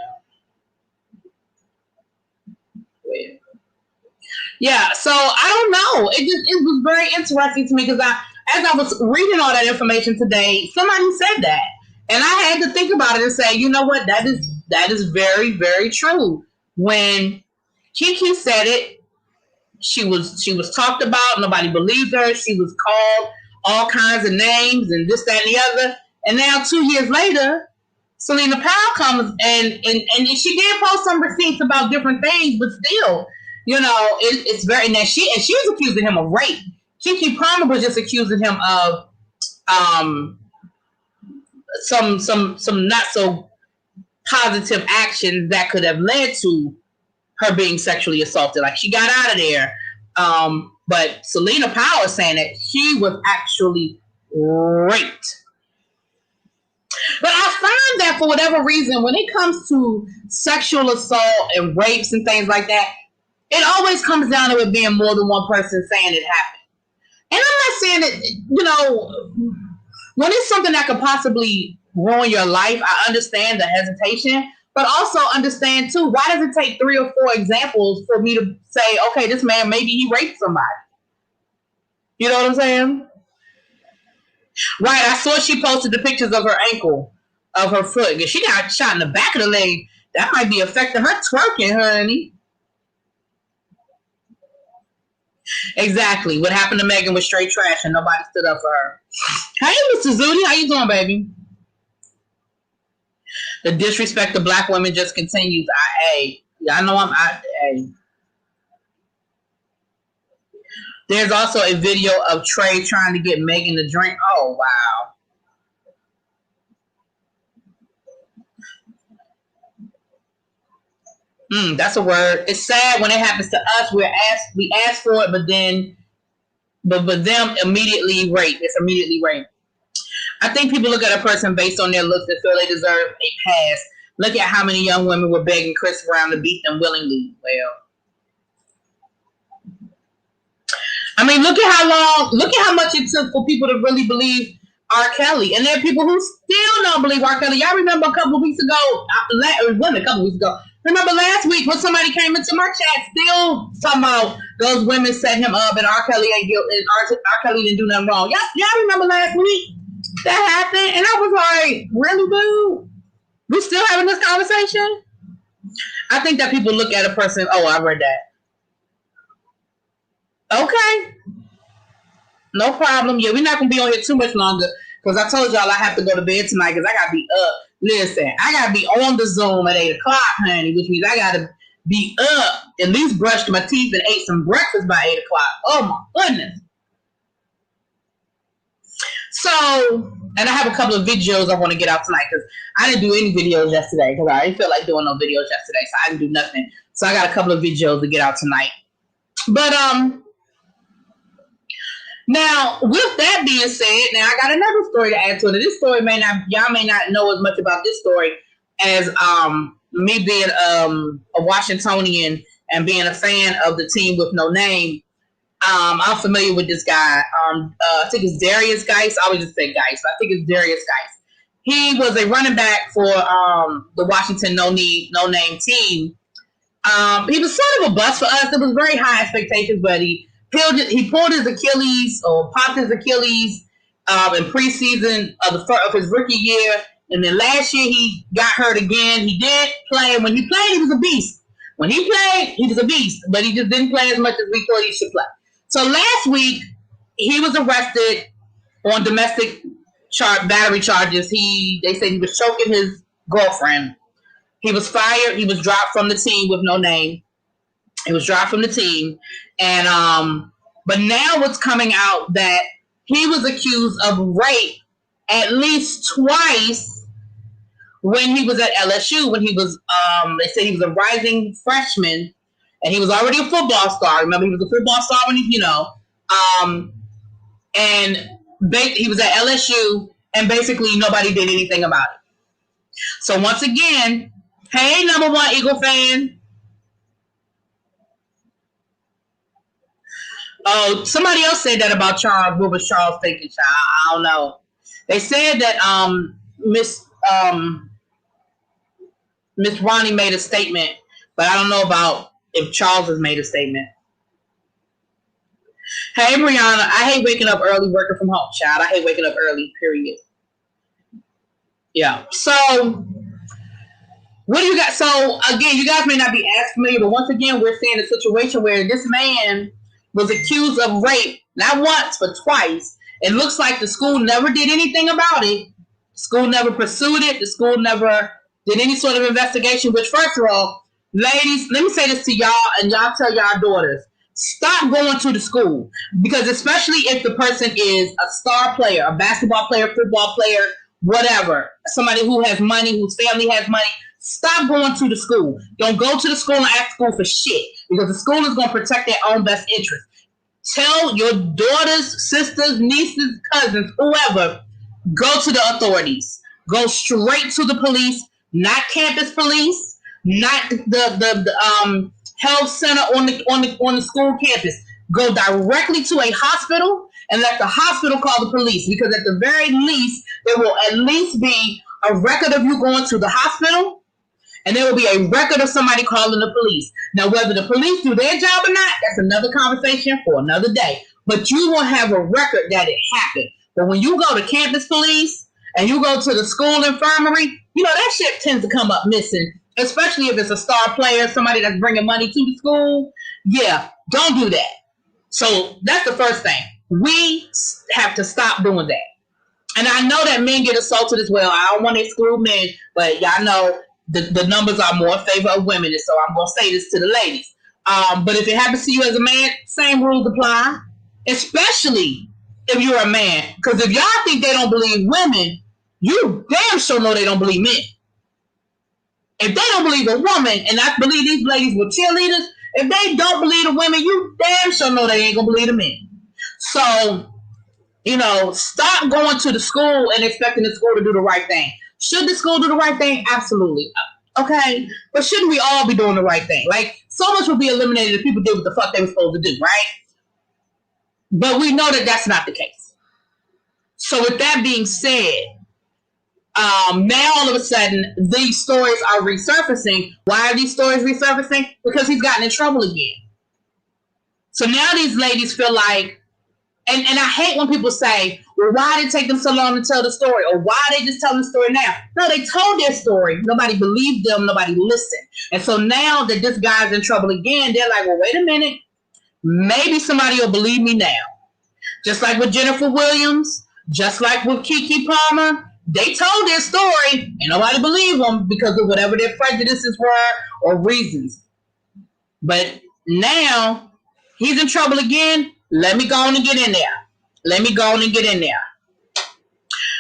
Yeah, so I don't know. It was very interesting to me because as I was reading all that information today, somebody said that, and I had to think about it and say, you know what, that is very very true. When Kiki said it, she was talked about. Nobody believed her. She was called all kinds of names and this, that, and the other. And now 2 years later, Selena Powell comes and she did post some receipts about different things, but still, it's very. Now she's accusing him of rape. Kiki Palmer was just accusing him of um some not so positive actions that could have led to her being sexually assaulted. Like she got out of there. But Selena Powell is saying that she was actually raped. But I find that for whatever reason, when it comes to sexual assault and rapes and things like that, it always comes down to it being more than one person saying it happened. And I'm not saying that, when it's something that could possibly ruin your life, I understand the hesitation, but also understand too, why does it take 3 or 4 examples for me to say, okay, this man, maybe he raped somebody? You know what I'm saying? Right. I saw she posted the pictures of her ankle, of her foot. If she got shot in the back of the leg, that might be affecting her twerking, honey. Exactly. What happened to Megan was straight trash and nobody stood up for her. Hey, Mr. Zudi, how you doing, baby? The disrespect of black women just continues. I know hey. There's also a video of Trey trying to get Megan to drink. Oh, wow. That's a word. It's sad when it happens to us. We ask for it, but them immediately rape. It's immediately rape. I think people look at a person based on their looks and feel they deserve a pass. Look at how many young women were begging Chris Brown to beat them willingly. Well, I mean, look at how much it took for people to really believe R. Kelly. And there are people who still don't believe R. Kelly. Y'all remember a couple of weeks ago, it wasn't a couple of weeks ago, remember last week when somebody came into my chat still talking about those women set him up and R. Kelly ain't guilty, and R. Kelly didn't do nothing wrong. Y'all remember last week that happened? And I was like, really, dude? We still having this conversation? I think that people look at a person, oh, I read that. Okay. No problem. Yeah, we're not gonna be on here too much longer because I told y'all I have to go to bed tonight because I gotta be up. Listen, I gotta be on the Zoom at 8 o'clock, honey, which means I gotta be up, at least brushed my teeth and ate some breakfast by 8 o'clock. Oh my goodness. So, and I have a couple of videos I want to get out tonight because I didn't do any videos yesterday because I didn't feel like doing no videos yesterday, so I didn't do nothing. So I got a couple of videos to get out tonight. But now, with that being said, now I got another story to add to it. This story y'all may not know as much about this story as me being a Washingtonian and being a fan of the team with no name. I'm familiar with this guy. I think it's Darius Geis. I always just say Geis. I think it's Darius Geis. He was a running back for the Washington no name team. He was sort of a bust for us. There was very high expectations, but he pulled his Achilles or popped his Achilles in preseason of his rookie year, and then last year he got hurt again. He did play, and when he played, he was a beast. When he played, he was a beast, but he just didn't play as much as we thought he should play. So last week he was arrested on domestic battery charges. They said he was choking his girlfriend. He was fired. He was dropped from the team with no name. He was dropped from the team, and but now it's coming out that he was accused of rape at least twice when he was at LSU. When he was, they said he was a rising freshman, and he was already a football star. Remember, he was a football star when and he was at LSU, and basically nobody did anything about it. So once again, hey, number one Eagle fan. Oh, somebody else said that about Charles. What was Charles thinking, child? I don't know. They said that Miss Ronnie made a statement, but I don't know about if Charles has made a statement. Hey, Brianna, I hate waking up early working from home, child. I hate waking up early, period. Yeah. So, what do you got? So, again, you guys may not be as familiar, but once again, we're seeing a situation where this man was accused of rape, not once, but twice. It looks like the school never did anything about it. The school never pursued it. The school never did any sort of investigation, which, first of all, ladies, let me say this to y'all, and y'all tell y'all daughters, stop going to the school. Because especially if the person is a star player, a basketball player, football player, whatever, somebody who has money, whose family has money, stop going to the school. Don't go to the school and ask school for shit, because the school is going to protect their own best interest. Tell your daughters, sisters, nieces, cousins, whoever, go to the authorities. Go straight to the police, not campus police, not the health center on the school campus. Go directly to a hospital and let the hospital call the police, because at the very least there will at least be a record of you going to the hospital, and there will be a record of somebody calling the police. Now, whether the police do their job or not, that's another conversation for another day. But you will have a record that it happened. But when you go to campus police and you go to the school infirmary, that shit tends to come up missing, especially if it's a star player, somebody that's bringing money to the school. Yeah, don't do that. So that's the first thing. We have to stop doing that. And I know that men get assaulted as well. I don't want to exclude men, but y'all know the numbers are more in favor of women. And so I'm going to say this to the ladies. But if it happens to you as a man, same rules apply, especially if you're a man. Because if y'all think they don't believe women, you damn sure know they don't believe men. If they don't believe a woman, and I believe these ladies were cheerleaders, if they don't believe the women, you damn sure know they ain't going to believe the men. So, stop going to the school and expecting the school to do the right thing. Should the school do the right thing? Absolutely. Okay. But shouldn't we all be doing the right thing? Like, so much would be eliminated if people did what the fuck they were supposed to do, right? But we know that that's not the case. So with that being said, now all of a sudden these stories are resurfacing. Why are these stories resurfacing? Because he's gotten in trouble again. So now these ladies feel like, and I hate when people say, well, why did it take them so long to tell the story? Or why are they just telling the story now? No, they told their story. Nobody believed them. Nobody listened. And so now that this guy's in trouble again, they're like, well, wait a minute. Maybe somebody will believe me now. Just like with Jennifer Williams, just like with Keke Palmer, they told their story and nobody believed them because of whatever their prejudices were or reasons. But now he's in trouble again. Let me go on and get in there.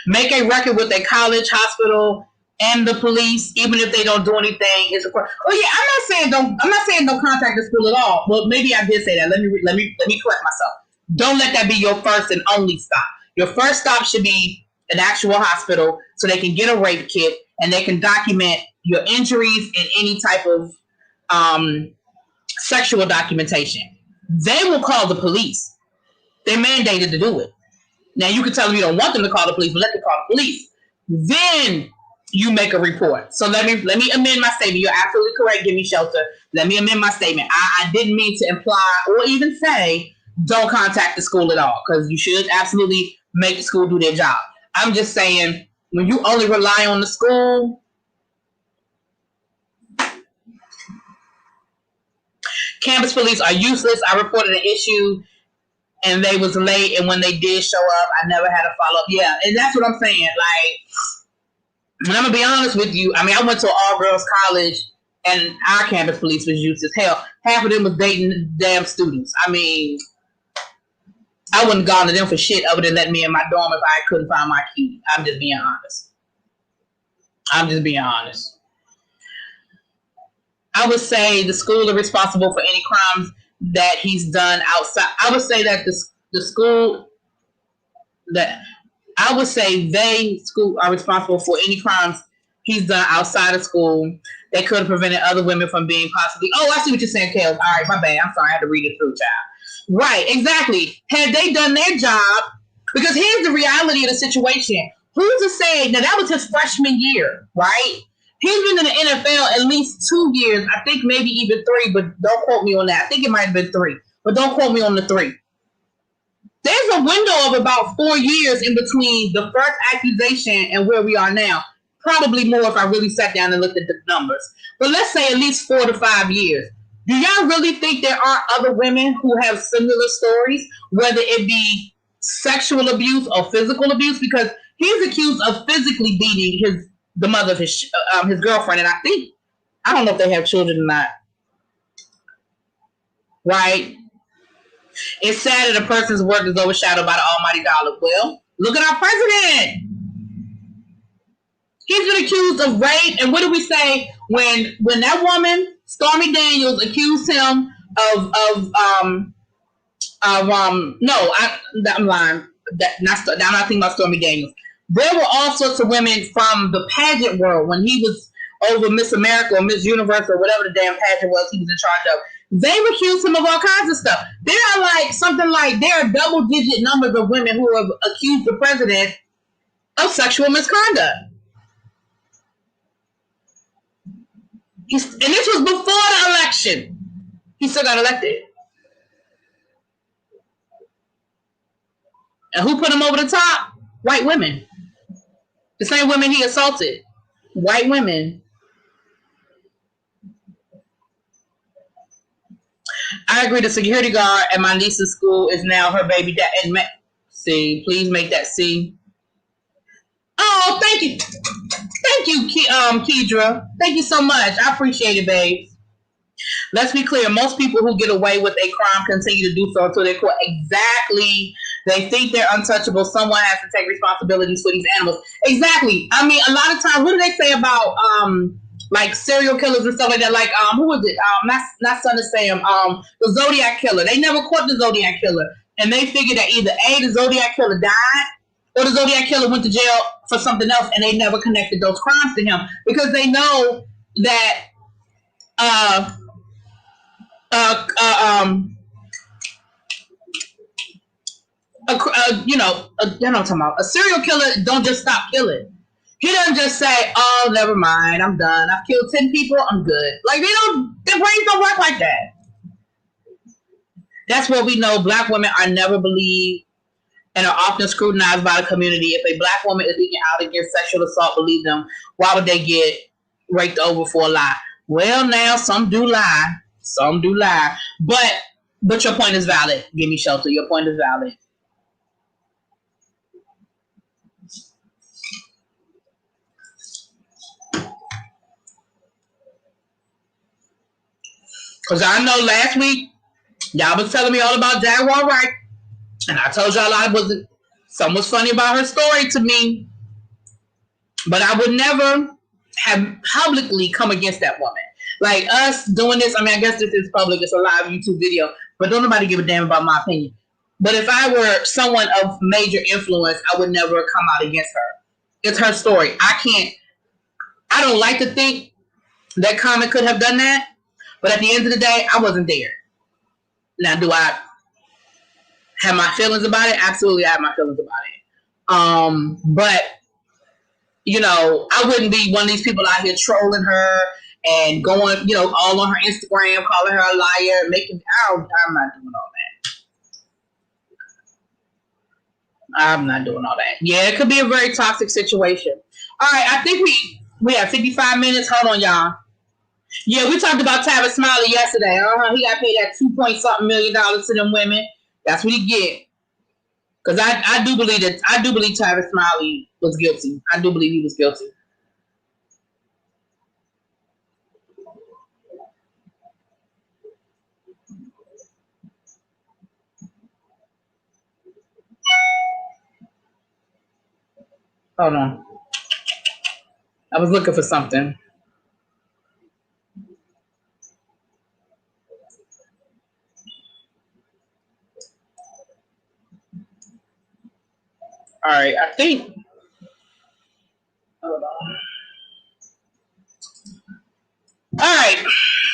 Make a record with a college, hospital, and the police, even if they don't do anything. It's a problem. Oh yeah, I'm not saying don't contact the school at all. Well, maybe I did say that. Let me correct myself. Don't let that be your first and only stop. Your first stop should be an actual hospital so they can get a rape kit and they can document your injuries and any type of sexual documentation. They will call the police. They're mandated to do it. Now you can tell them you don't want them to call the police, but let them call the police. Then you make a report. So let me amend my statement. You're absolutely correct. Give me shelter. Let me amend my statement. I didn't mean to imply or even say don't contact the school at all, because you should absolutely make the school do their job. I'm just saying when you only rely on the school, campus police are useless. I reported an issue and they was late, and when they did show up, I never had a follow up. Yeah, and that's what I'm saying. Like, and I'm gonna be honest with you. I mean, I went to an all girls college, and our campus police was useless. Hell, half of them was dating damn students. I mean, I wouldn't have gone to them for shit other than letting me in my dorm if I couldn't find my key. I'm just being honest. I would say the school is responsible for any crimes that he's done outside. I would say that the school that I would say school are responsible for any crimes he's done outside of school that could have prevented other women from being possibly. Oh, I see what you're saying, Kels. All right, my bad. I'm sorry, I had to read it through, child. Right, exactly. Had they done their job, because here's the reality of the situation. Who's to say? Now that was his freshman year, right? He's been in the NFL at least 2 years. I think maybe even 3, but don't quote me on that. I think it might have been 3, but don't quote me on the 3. There's a window of about 4 years in between the first accusation and where we are now. Probably more if I really sat down and looked at the numbers. But let's say at least 4 to 5 years. Do y'all really think there are other women who have similar stories, whether it be sexual abuse or physical abuse? Because he's accused of physically beating the mother of his girlfriend, and I don't know if they have children or not. Right? It's sad that a person's work is overshadowed by the almighty dollar. Well, look at our president. He's been accused of rape, and what do we say when that woman Stormy Daniels accused him of no, I'm lying. I'm not thinking about Stormy Daniels. There were all sorts of women from the pageant world when he was over Miss America or Miss Universe or whatever the damn pageant was he was in charge of. They accused him of all kinds of stuff. There are double-digit numbers of women who have accused the president of sexual misconduct. And this was before the election. He still got elected. And who put him over the top? White women. The same women he assaulted. White women. I agree. The security guard at my niece's school is now her baby dad. And see, please make that C. Oh, thank you. Thank you, Kedra. Thank you so much. I appreciate it, babe. Let's be clear. Most people who get away with a crime continue to do so until they're caught. Exactly. They think they're untouchable. Someone has to take responsibilities for these animals. Exactly. I mean, a lot of times, what do they say about like serial killers and stuff like that? Like, who was it? Not Son of Sam. The Zodiac killer. They never caught the Zodiac killer, and they figured that either A, the Zodiac killer died, or the Zodiac killer went to jail for something else, and they never connected those crimes to him because they know that you know what I'm talking about. A serial killer don't just stop killing. He doesn't just say, "Oh, never mind, I'm done. I've killed 10 people, I'm good." Like their brains don't work like that. That's what we know. Black women are never believed and are often scrutinized by the community. If a black woman is speaking out against sexual assault, believe them. Why would they get raked over for a lie? Well, now some do lie. Some do lie. But your point is valid. Give me shelter. Your point is valid. Because I know last week, y'all was telling me all about Jaguar Wright. And I told y'all something was funny about her story to me. But I would never have publicly come against that woman. Like us doing this, I mean, I guess this is public. It's a live YouTube video. But don't nobody give a damn about my opinion. But if I were someone of major influence, I would never come out against her. It's her story. I don't like to think that Common could have done that. But at the end of the day, I wasn't there. Now, do I have my feelings about it? Absolutely, I have my feelings about it. But, you know, I wouldn't be one of these people out here trolling her and going, you know, all on her Instagram, calling her a liar, I'm not doing all that. I'm not doing all that. Yeah, it could be a very toxic situation. All right, I think we have 55 minutes. Hold on, y'all. Yeah, we talked about Tavis Smiley yesterday. He got paid that $2 million to them women. That's what he get. Because I do believe Tavis Smiley was guilty. I do believe he was guilty. Hold on. I was looking for something. All right, I think. Hold on. All right,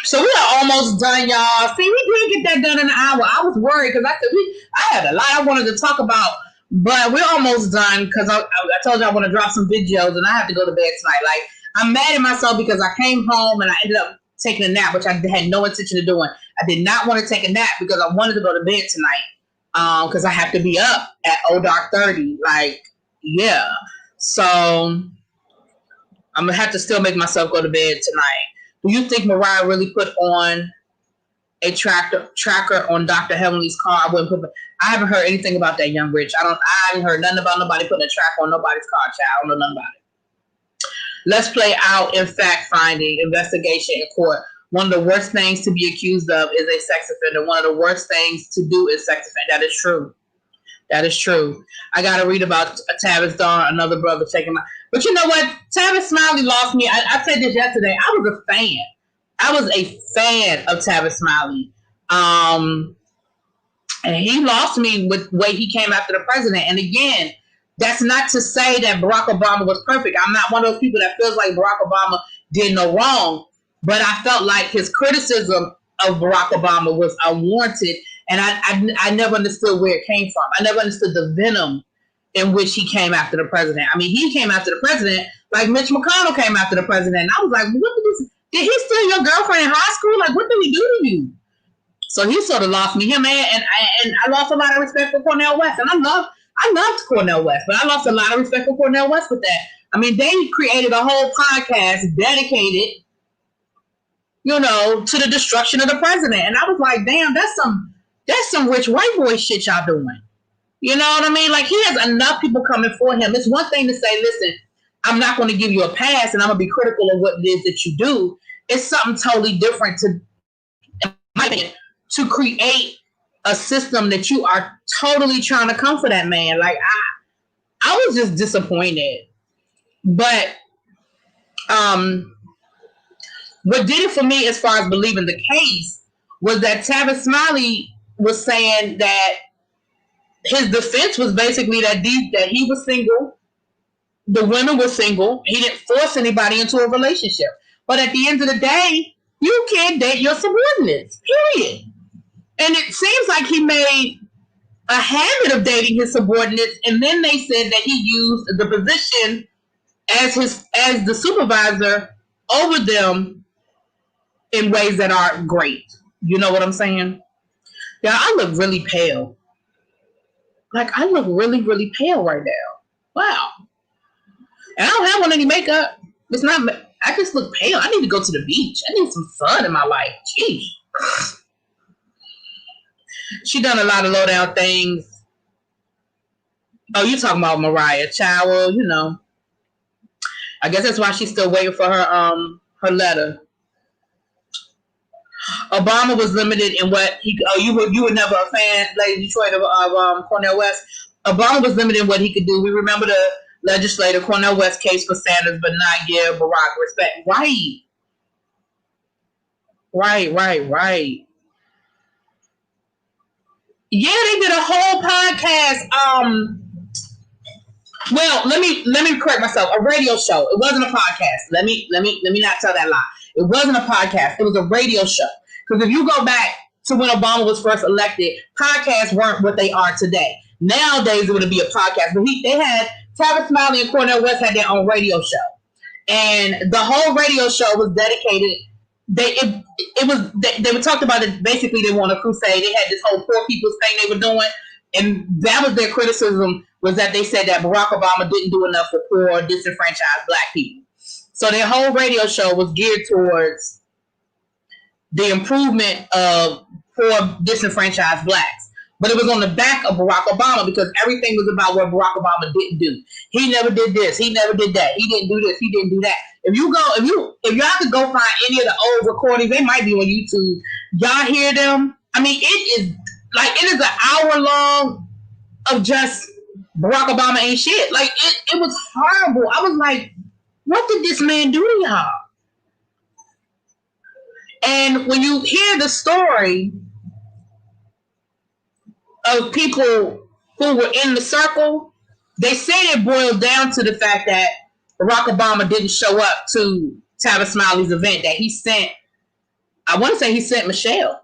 so we are almost done, y'all. See, we did get that done in an hour. I was worried because I had a lot I wanted to talk about, but we're almost done because I told you I want to drop some videos and I have to go to bed tonight. Like, I'm mad at myself because I came home and I ended up taking a nap, which I had no intention of doing. I did not want to take a nap because I wanted to go to bed tonight. because I have to be up at dark 30. Like, yeah. So I'm gonna have to still make myself go to bed tonight. Do you think Mariah really put on a tracker on Dr. Heavenly's car? I haven't heard anything about that, Young Rich. I haven't heard nothing about nobody putting a tracker on nobody's car, child. I don't know nothing about it. Let's play out in fact finding investigation in court. One of the worst things to be accused of is a sex offender. One of the worst things to do is sex offender. That is true. That is true. I got to read about Tavis Dawn, another brother taking my. But you know what? Tavis Smiley lost me. I said this yesterday. I was a fan. I was a fan of Tavis Smiley. And he lost me with the way he came after the president. And again, that's not to say that Barack Obama was perfect. I'm not one of those people that feels like Barack Obama did no wrong. But I felt like his criticism of Barack Obama was unwarranted. And I never understood where it came from. I never understood the venom in which he came after the president. I mean, he came after the president like Mitch McConnell came after the president. And I was like, did he steal your girlfriend in high school? Like, what did he do to you? So he sort of lost me, him, man. And I lost a lot of respect for Cornel West. And I loved Cornel West, but I lost a lot of respect for Cornel West with that. I mean, they created a whole podcast dedicated, to the destruction of the president. And I was like, damn, that's some rich white boy shit y'all doing. You know what I mean? Like, he has enough people coming for him. It's one thing to say, listen, I'm not going to give you a pass and I'm going to be critical of what it is that you do. It's something totally different in my opinion, to create a system that you are totally trying to come for that man. Like, I was just disappointed. But what did it for me as far as believing the case was that Tavis Smiley was saying that his defense was basically that he was single, the women were single, he didn't force anybody into a relationship. But at the end of the day, you can't date your subordinates, period. And it seems like he made a habit of dating his subordinates, and then they said that he used the position as the supervisor over them in ways that aren't great. You know what I'm saying? Yeah, I look really pale. Like, I look really, really pale right now. Wow. And I don't have on any makeup. It's not. I just look pale. I need to go to the beach. I need some sun in my life. Jeez. She done a lot of low down things. Oh, you talking about Mariah? Child, well, I guess that's why she's still waiting for her letter. Obama was limited in what he. Oh, you were never a fan, Lady Detroit, of Cornel West. Obama was limited in what he could do. We remember the legislator Cornel West case for Sanders, but not give Barack respect. Right. Yeah, they did a whole podcast. Well, let me correct myself. A radio show. It wasn't a podcast. Let me not tell that lie. It wasn't a podcast. It was a radio show. Because if you go back to when Obama was first elected, podcasts weren't what they are today. Nowadays, it would be a podcast. But they had Tavis Smiley and Cornel West had their own radio show, and the whole radio show was dedicated. They were talked about it. Basically, they were on a crusade. They had this whole poor people's thing they were doing, and that was their criticism. Was that they said that Barack Obama didn't do enough for poor, disenfranchised Black people. So their whole radio show was geared towards the improvement of poor, disenfranchised Blacks. But it was on the back of Barack Obama because everything was about what Barack Obama didn't do. He never did this. He never did that. He didn't do this. He didn't do that. If y'all could go find any of the old recordings, they might be on YouTube. Y'all hear them? I mean, it is an hour long of just Barack Obama ain't shit. Like, it was horrible. I was like, what did this man do to y'all? And when you hear the story of people who were in the circle, they said it boiled down to the fact that Barack Obama didn't show up to Tavis Smiley's event that he sent. I want to say he sent Michelle.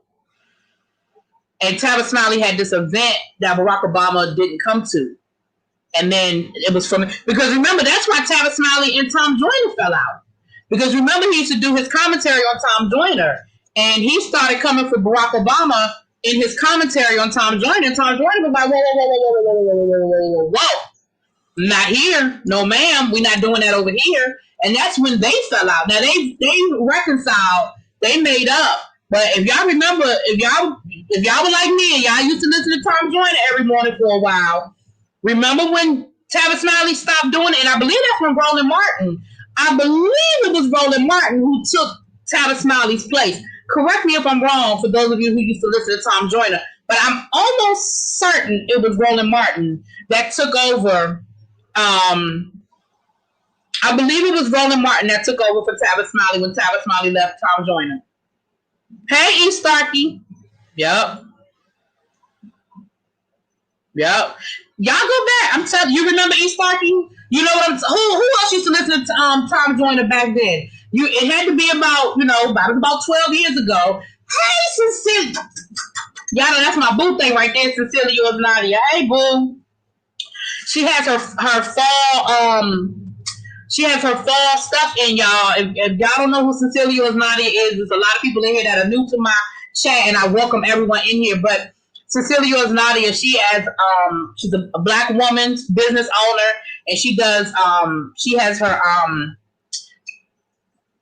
And Tavis Smiley had this event that Barack Obama didn't come to. And then it was because remember, that's why Tavis Smiley and Tom Joyner fell out. Because remember, he used to do his commentary on Tom Joyner. And he started coming for Barack Obama in his commentary on Tom Joyner, and Tom Joyner was like, whoa, whoa, whoa, whoa, whoa, whoa, whoa, whoa, whoa, whoa. Not here. No, ma'am. We're not doing that over here. And that's when they fell out. Now, they reconciled. They made up. But if y'all remember, if y'all were like me and y'all used to listen to Tom Joyner every morning for a while, remember when Tavis Smiley stopped doing it? And I believe that's when Roland Martin. I believe it was Roland Martin who took Tavis Smiley's place. Correct me if I'm wrong for those of you who used to listen to Tom Joyner, but I'm almost certain it was Roland Martin that took over. I believe it was Roland Martin that took over for Tavis Smiley when Tavis Smiley left Tom Joyner. Hey, E. Starkey. Yep. Y'all go back. I'm telling you, remember E. Starkey? You know what I'm who else used to listen to Tom Joyner back then? It had to be about 12 years ago. Hey, Cecilia. Y'all know that's my boo thing right there, Cecilia yours Nadia. Hey, boo. She has her fall stuff in, y'all. If y'all don't know who Cecilia yours Nadia is, there's a lot of people in here that are new to my chat, and I welcome everyone in here. But Cecilia yours Nadia, she's a black woman, business owner, and she has her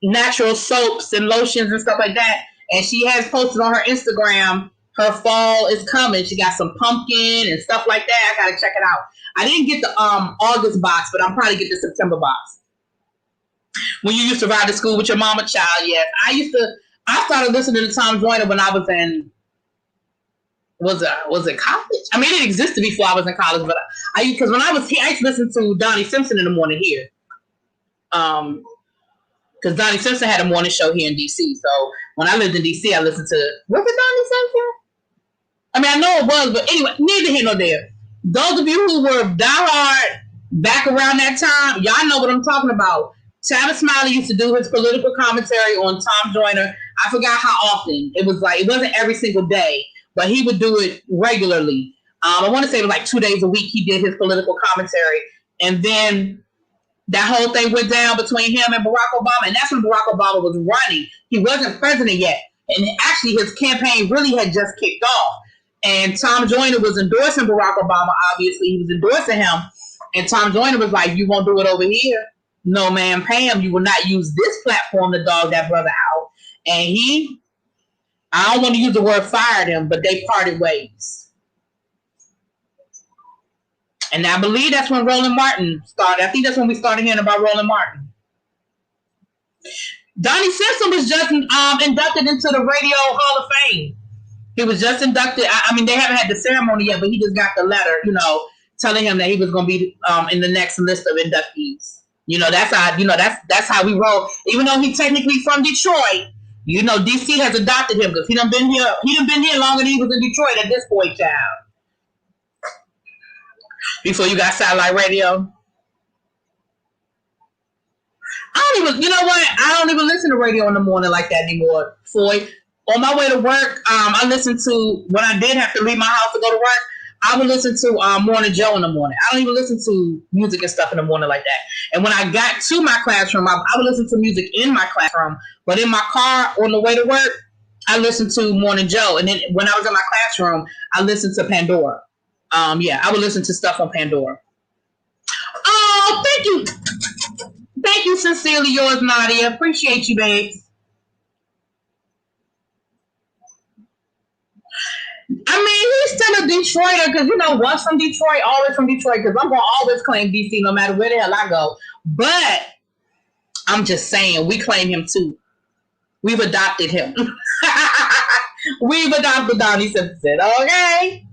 natural soaps and lotions and stuff like that. And she has posted on her Instagram, her fall is coming. She got some pumpkin and stuff like that. I gotta check it out. I didn't get the August box, but I'm probably get the September box. When you used to ride to school with your mama child, yes. I started listening to Tom Joyner when I was in, was it college? I mean, it existed before I was in college, but because when I was here, I used to listen to Donnie Simpson in the morning here. Because Donnie Simpson had a morning show here in DC. So when I lived in DC, I listened to, was it Donnie Simpson? I mean, I know it was, but anyway, neither here nor there. Those of you who were diehard back around that time, y'all know what I'm talking about. Tavis Smiley used to do his political commentary on Tom Joyner. I forgot how often. It wasn't every single day, but he would do it regularly. I want to say it was like 2 days a week he did his political commentary. And then that whole thing went down between him and Barack Obama. And that's when Barack Obama was running. He wasn't president yet. And actually his campaign really had just kicked off. And Tom Joyner was endorsing Barack Obama, obviously. He was endorsing him. And Tom Joyner was like, you won't do it over here. No, ma'am, Pam, you will not use this platform to dog that brother out. And I don't want to use the word fired him, but they parted ways. And I believe that's when Roland Martin started. I think that's when we started hearing about Roland Martin. Donnie Simpson was just inducted into the Radio Hall of Fame. He was just inducted. I mean, they haven't had the ceremony yet, but he just got the letter, telling him that he was going to be in the next list of inductees. That's how we roll. Even though he's technically from Detroit, DC has adopted him because he done been here. He done been here longer than he was in Detroit at this point, child. Before you got satellite radio. I don't even listen to radio in the morning like that anymore, Foy. On my way to work, I listen to, when I did have to leave my house to go to work, I would listen to Morning Joe in the morning. I don't even listen to music and stuff in the morning like that. And when I got to my classroom, I would listen to music in my classroom. But in my car on the way to work, I listened to Morning Joe. And then when I was in my classroom, I listened to Pandora. I would listen to stuff on Pandora. Oh, thank you. Thank you, sincerely yours, Nadia. Appreciate you, babes. I mean, he's still a Detroiter because, once from Detroit, always from Detroit, because I'm going to always claim DC no matter where the hell I go. But I'm just saying, we claim him too. We've adopted him. We've adopted Donnie Simpson, okay?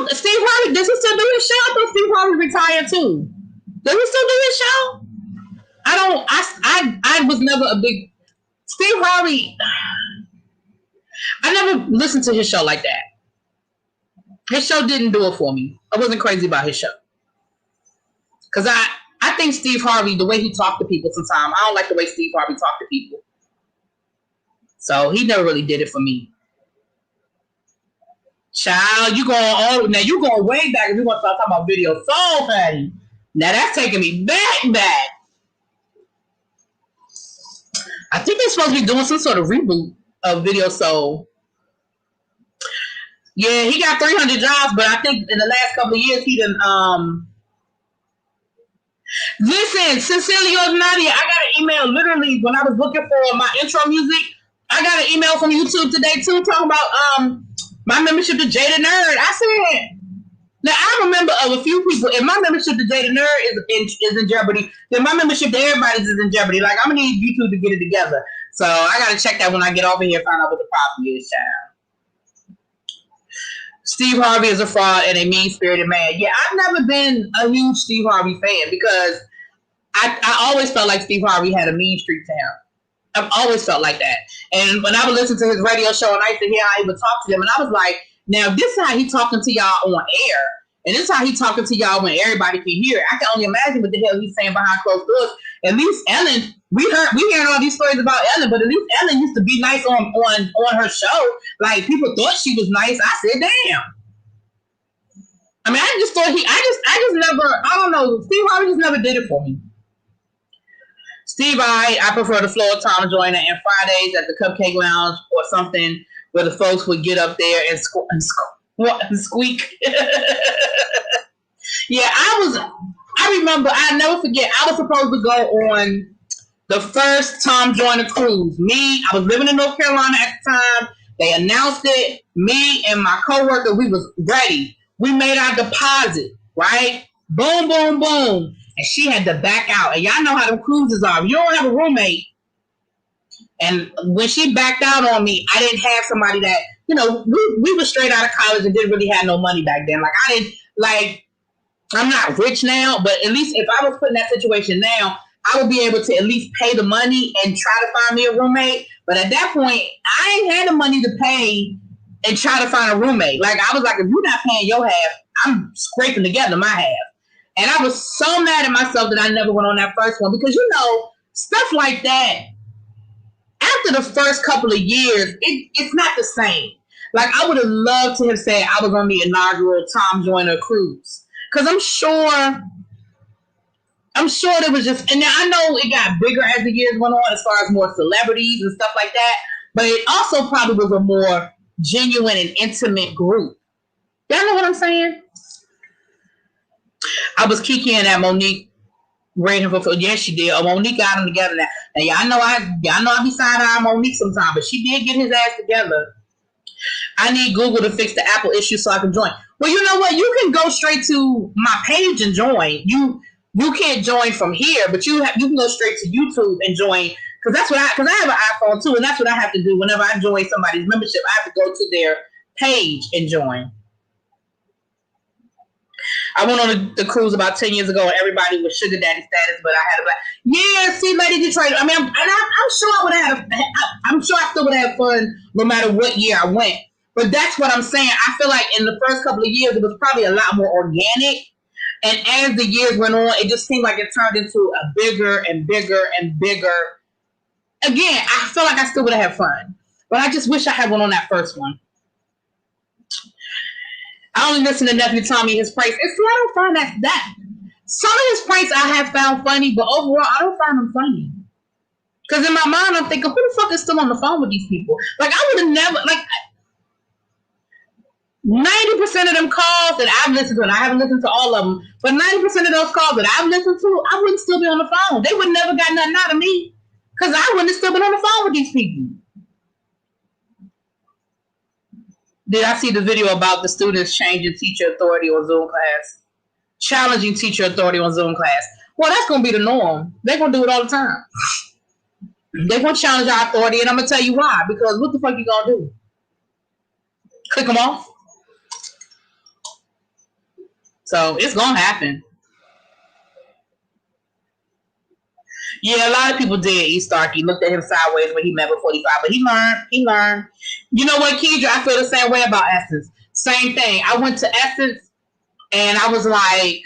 Steve Harvey, does he still do his show? I thought Steve Harvey retired too. Does he still do his show? I was never a big Steve Harvey. I never listened to his show like that. His show didn't do it for me. I wasn't crazy about his show. Because I think Steve Harvey, the way he talked to people sometimes, I don't like the way Steve Harvey talked to people. So he never really did it for me. Child, you going way back if you want to start talking about Video Soul, honey. Now that's taking me back. I think they're supposed to be doing some sort of reboot of Video Soul. Yeah, he got 300 jobs, but I think in the last couple of years he done. Listen, sincerely yours, Nadia. I got an email literally when I was looking for my intro music. I got an email from YouTube today too, talking about my membership to Jada Nerd. I said, now I remember of a few people. If my membership to Jada Nerd is in jeopardy, then my membership to everybody's is in jeopardy. Like I'm gonna need YouTube to get it together. So I gotta check that when I get over here, find out what the problem is, child. Steve Harvey is a fraud and a mean-spirited man. Yeah, I've never been a huge Steve Harvey fan because I always felt like Steve Harvey had a mean streak to him. I've always felt like that. And when I would listen to his radio show and I used to hear how he would talk to them, and I was like, now this is how he talking to y'all on air. And this is how he talking to y'all when everybody can hear it. I can only imagine what the hell he's saying behind closed doors. At least Ellen, we hearing all these stories about Ellen, but at least Ellen used to be nice on her show. Like people thought she was nice. I said, damn. I mean, I just thought I just never, I don't know, Steve Harvey just never did it for me. Steve, I prefer the floor Tom Joyner and Fridays at the Cupcake Lounge or something where the folks would get up there and squeak. Yeah, I remember, I never forget, I was supposed to go on the first Tom Joyner cruise. I was living in North Carolina at the time. They announced it. Me and my coworker, we was ready. We made our deposit, right? Boom, boom, boom. And she had to back out. And y'all know how them cruises are. If you don't have a roommate, and when she backed out on me, I didn't have somebody that, we were straight out of college and didn't really have no money back then. I'm not rich now, but at least if I was put in that situation now, I would be able to at least pay the money and try to find me a roommate. But at that point, I ain't had the money to pay and try to find a roommate. Like, I was like, if you're not paying your half, I'm scraping together my half. And I was so mad at myself that I never went on that first one because, stuff like that, after the first couple of years, it's not the same. Like, I would have loved to have said I was on the inaugural Tom Joyner cruise. Because I'm sure there was just, and now I know it got bigger as the years went on as far as more celebrities and stuff like that, but it also probably was a more genuine and intimate group. Y'all know what I'm saying? I was kikiing at Monique rating for yes, she did. Oh, Monique got them together now. Now y'all know I be side-eyeing Monique sometimes, but she did get his ass together. I need Google to fix the Apple issue so I can join. Well, you know what? You can go straight to my page and join. You can't join from here, but you can go straight to YouTube and join because I have an iPhone too, and that's what I have to do whenever I join somebody's membership. I have to go to their page and join. I went on the cruise about 10 years ago, and everybody was sugar daddy status, but I had see, Lady Detroit. I mean, I'm sure I would have. I'm sure I still would have fun no matter what year I went. But that's what I'm saying. I feel like in the first couple of years, it was probably a lot more organic. And as the years went on, it just seemed like it turned into a bigger and bigger and bigger. Again, I feel like I still would have had fun. But I just wish I had one on that first one. I only listen to Nephew Tommy, his pranks. I don't find that. Some of his pranks I have found funny, but overall, I don't find them funny. Because in my mind, I'm thinking, who the fuck is still on the phone with these people? Like, I would have never, 90% of them calls that I've listened to, and I haven't listened to all of them, but 90% of those calls that I've listened to, I wouldn't still be on the phone. They would never got nothing out of me because I wouldn't have still been on the phone with these people. Did I see the video about the students changing teacher authority on Zoom class? Challenging teacher authority on Zoom class. Well, that's going to be the norm. They're going to do it all the time. They're going to challenge our authority, and I'm going to tell you why. Because what the fuck you going to do? Click them off? So it's going to happen. Yeah, a lot of people did. E. Starkey looked at him sideways when he met with 45, but he learned. You know what, Keidra? I feel the same way about Essence. Same thing. I went to Essence, and I was like,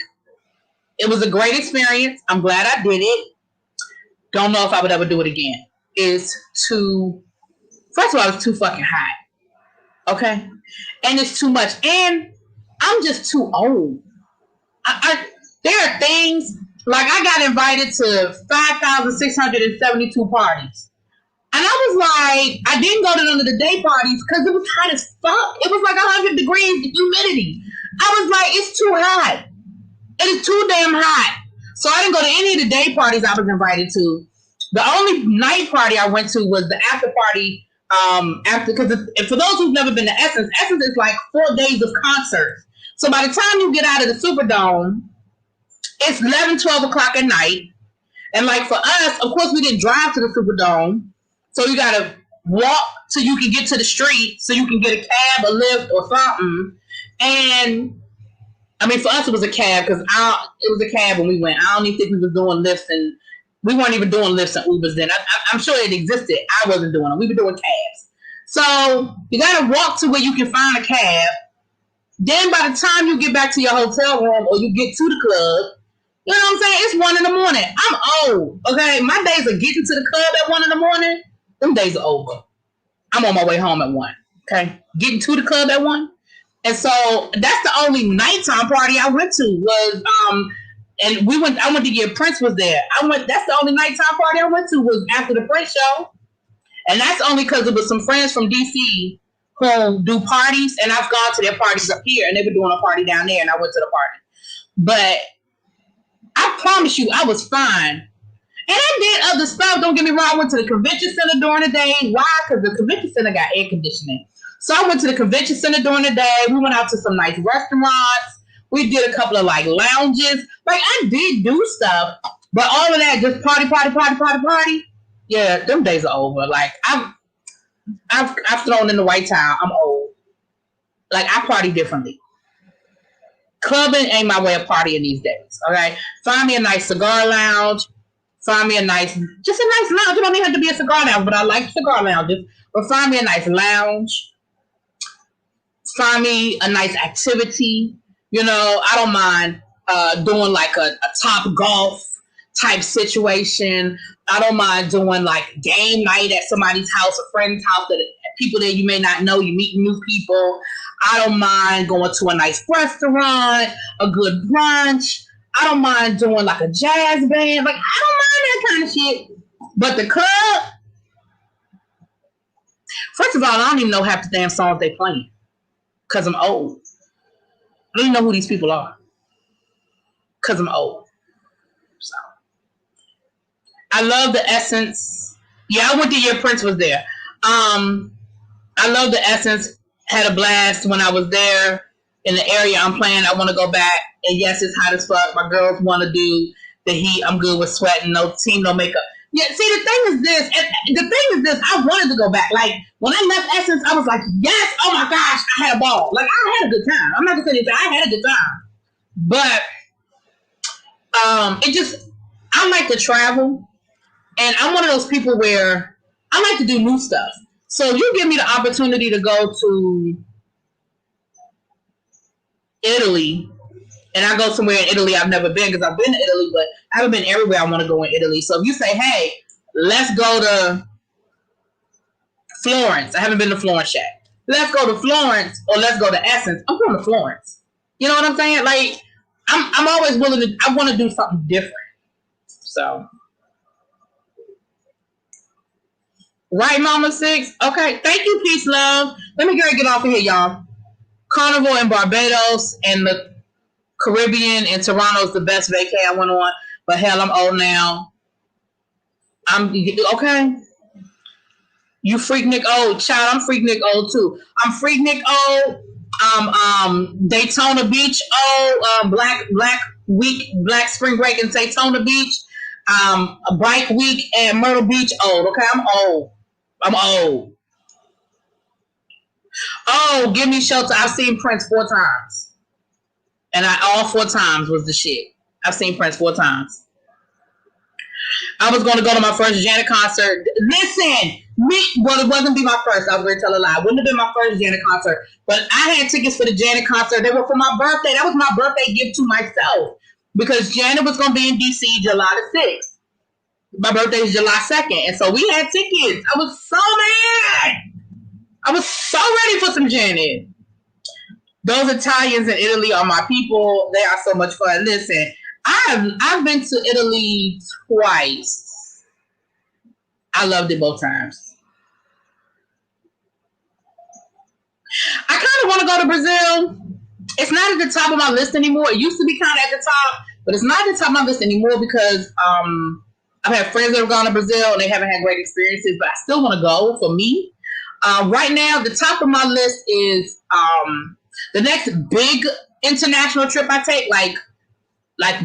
it was a great experience. I'm glad I did it. Don't know if I would ever do it again. First of all, it's too fucking hot. Okay? And it's too much. And I'm just too old. There are things, like I got invited to 5,672 parties. And I was like, I didn't go to none of the day parties because it was hot as fuck. It was like 100 degrees humidity. I was like, it's too hot. It is too damn hot. So I didn't go to any of the day parties I was invited to. The only night party I went to was the after party. After, because for those who've never been to Essence is like 4 days of concerts. So by the time you get out of the Superdome, it's 11, 12 o'clock at night. And like for us, of course, we didn't drive to the Superdome. So you got to walk till you can get to the street so you can get a cab, a lift, or something. And I mean, for us, it was a cab because it was a cab when we went. I don't even think we was doing lifts, and we weren't even doing lifts and Ubers then. I'm sure it existed. I wasn't doing them. We were doing cabs. So you got to walk to where you can find a cab. Then by the time you get back to your hotel room or you get to the club, you know what I'm saying? It's 1 in the morning. I'm old. Okay, my days of getting to the club at 1 in the morning, them days are over. I'm on my way home at 1. Okay, getting to the club at 1. And so that's the only nighttime party I went to was and I went to get Prince was there. That's the only nighttime party I went to was after the Prince show. And that's only because it was some friends from DC who do parties, and I've gone to their parties up here, and they were doing a party down there, and I went to the party. But I promise you, I was fine. And I did other stuff. Don't get me wrong. I went to the convention center during the day. Why? Because the convention center got air conditioning. So I went to the convention center during the day. We went out to some nice restaurants. We did a couple of like lounges. Like I did do stuff, but all of that just party. Yeah, them days are over. Like I've thrown in the white towel. I'm old. Like I party differently. Clubbing ain't my way of partying these days. Okay, find me a nice cigar lounge. Find me just a nice lounge. It don't even have to be a cigar lounge, but I like cigar lounges. But find me a nice lounge. Find me a nice activity. You know, I don't mind doing like a top golf type situation. I don't mind doing like game night at somebody's house, a friend's house, that people there you may not know. You meet new people. I don't mind going to a nice restaurant, a good brunch. I don't mind doing like a jazz band. Like I don't mind that kind of shit. But the club, first of all, I don't even know half the damn songs they playing because I'm old. I don't even know who these people are because I'm old. So I love the Essence. Yeah, I went the year Prince was there. I love the Essence. Had a blast when I was there in the area I'm playing. I want to go back. And yes, it's hot as fuck. My girls want to do the heat. I'm good with sweating. No team, no makeup. Yeah, see, the thing is this. I wanted to go back. Like, when I left Essence, I was like, yes, oh my gosh, I had a ball. Like, I had a good time. I'm not going to say anything. I had a good time. But I like to travel. And I'm one of those people where I like to do new stuff. So if you give me the opportunity to go to Italy, and I go somewhere in Italy I've never been, because I've been to Italy, but I haven't been everywhere I want to go in Italy. So if you say, hey, let's go to Florence. I haven't been to Florence yet. Let's go to Florence, or let's go to Essence. I'm going to Florence. You know what I'm saying? Like, I'm always willing to, I want to do something different. So. Right, Mama Six? Okay. Thank you, peace, love. Let me get off of here, y'all. Carnival in Barbados and the Caribbean in Toronto is the best vacay I went on. But hell, I'm old now. Okay. You Freaknik old, child. I'm Freaknik old too. I'm Freaknik old. Daytona Beach old. Black Spring Break in Daytona Beach. A bike week at Myrtle Beach old. Okay, I'm old. Oh, Give Me Shelter. I've seen Prince 4 times. And all 4 times was the shit. I've seen Prince 4 times. I was going to go to my first Janet concert. Listen, it wasn't be my first. I was going to tell a lie. It wouldn't have been my first Janet concert. But I had tickets for the Janet concert. They were for my birthday. That was my birthday gift to myself. Because Janet was going to be in D.C. July the 6th. My birthday is July 2nd. And so we had tickets. I was so mad. I was so ready for some Janet. Those Italians in Italy are my people. They are so much fun. Listen, I've been to Italy twice. I loved it both times. I kind of want to go to Brazil. It's not at the top of my list anymore. It used to be kind of at the top, but it's not at the top of my list anymore because I've had friends that have gone to Brazil and they haven't had great experiences, but I still want to go for me. Right now, the top of my list is the next big international trip I take, like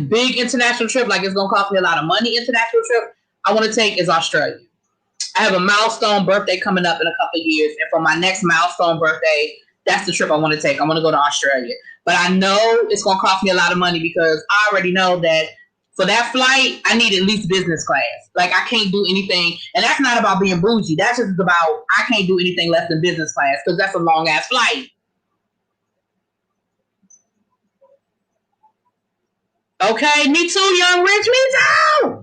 big international trip, like it's gonna cost me a lot of money. International trip I want to take is Australia. I have a milestone birthday coming up in a couple of years, and for my next milestone birthday, that's the trip I want to take. I want to go to Australia, but I know it's going to cost me a lot of money because I already know that for that flight, I need at least business class. Like I can't do anything, and that's not about being bougie. That's just about I can't do anything less than business class because that's a long ass flight. Okay, me too, young rich, me too.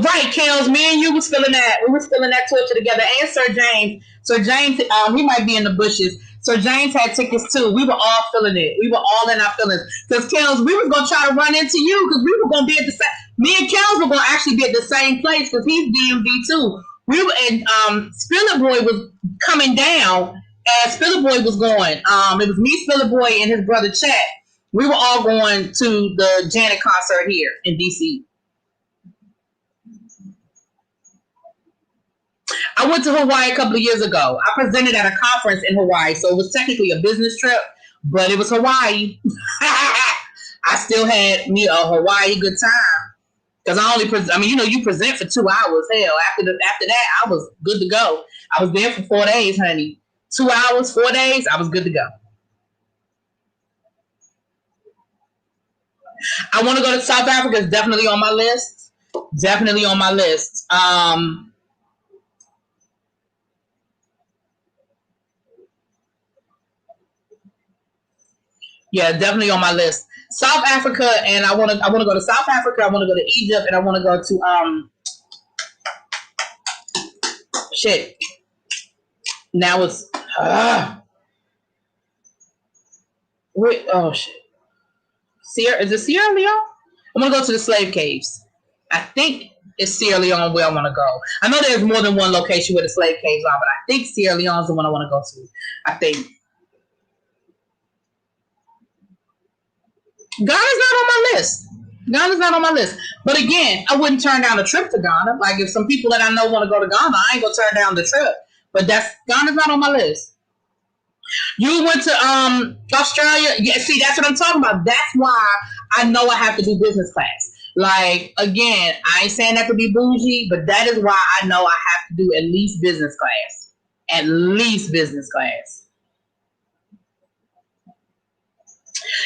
Right, Kels, me and you was feeling that. We was feeling that torture together. And Sir James. Sir James, he might be in the bushes. Sir James had tickets too. We were all feeling it. We were all in our feelings. Because Kels, we was gonna try to run into you because we were gonna be at the same. Me and Kels were gonna actually be at the same place because he's DMV too. We were, and Spiller Boy was coming down, and Spiller Boy was going. It was me, Spiller Boy, and his brother Chet. We were all going to the Janet concert here in DC. I went to Hawaii a couple of years ago. I presented at a conference in Hawaii, so it was technically a business trip, but it was Hawaii. I still had me a Hawaii good time because I only, you present for 2 hours. Hell, after that, I was good to go. I was there for 4 days, honey. 2 hours, 4 days, I was good to go. I want to go to South Africa. It's definitely on my list. Definitely on my list. Yeah, definitely on my list. South Africa, and I want to go to South Africa. I want to go to Egypt, and I want to go to shit. Now it's wait, oh shit. Sierra is it Sierra Leone? I'm gonna go to the slave caves. I think it's Sierra Leone where I want to go. I know there's more than one location where the slave caves are, but I think Sierra Leone is the one I want to go to. I think Ghana's not on my list. Ghana's not on my list. But again, I wouldn't turn down a trip to Ghana. Like if some people that I know want to go to Ghana, I ain't gonna turn down the trip. But that's Ghana's not on my list. You went to Australia. Yeah, see, that's what I'm talking about. That's why I know I have to do business class. Like again, I ain't saying that to be bougie, but that is why I know I have to do at least business class. At least business class.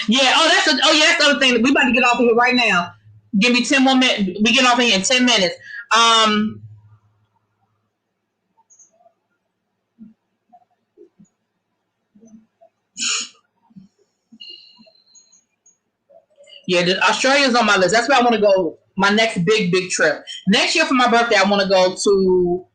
Yeah. That's the other thing. We about to get off of here right now. Give me 10 more minutes. We get off of here in 10 minutes. Um. Yeah, Australia's on my list. That's where I want to go. My next big trip. Next year for my birthday, I want to go to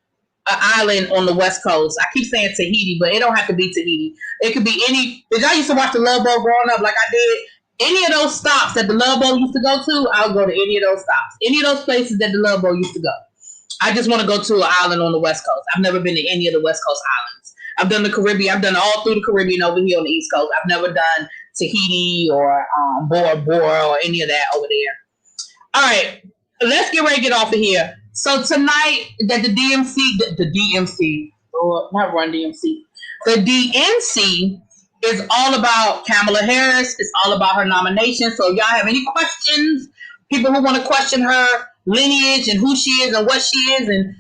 an island on the west coast. I keep saying Tahiti, but it don't have to be Tahiti. It could be any. Did y'all used to watch the Love Boat growing up like I did? Any of those stops that the Love Boat used to go to, I'll go to any of those stops. Any of those places that the Love Boat used to go. I just want to go to an island on the west coast. I've never been to any of the west coast islands. I've done the Caribbean. I've done all through the Caribbean over here on the east coast. I've never done Tahiti or Bora Bora or any of that over there. All right, let's get ready to get off of here. So tonight, that the DMC, or not Run DMC, the DNC is all about Kamala Harris. It's all about her nomination. So if y'all have any questions, people who want to question her lineage and who she is and what she is and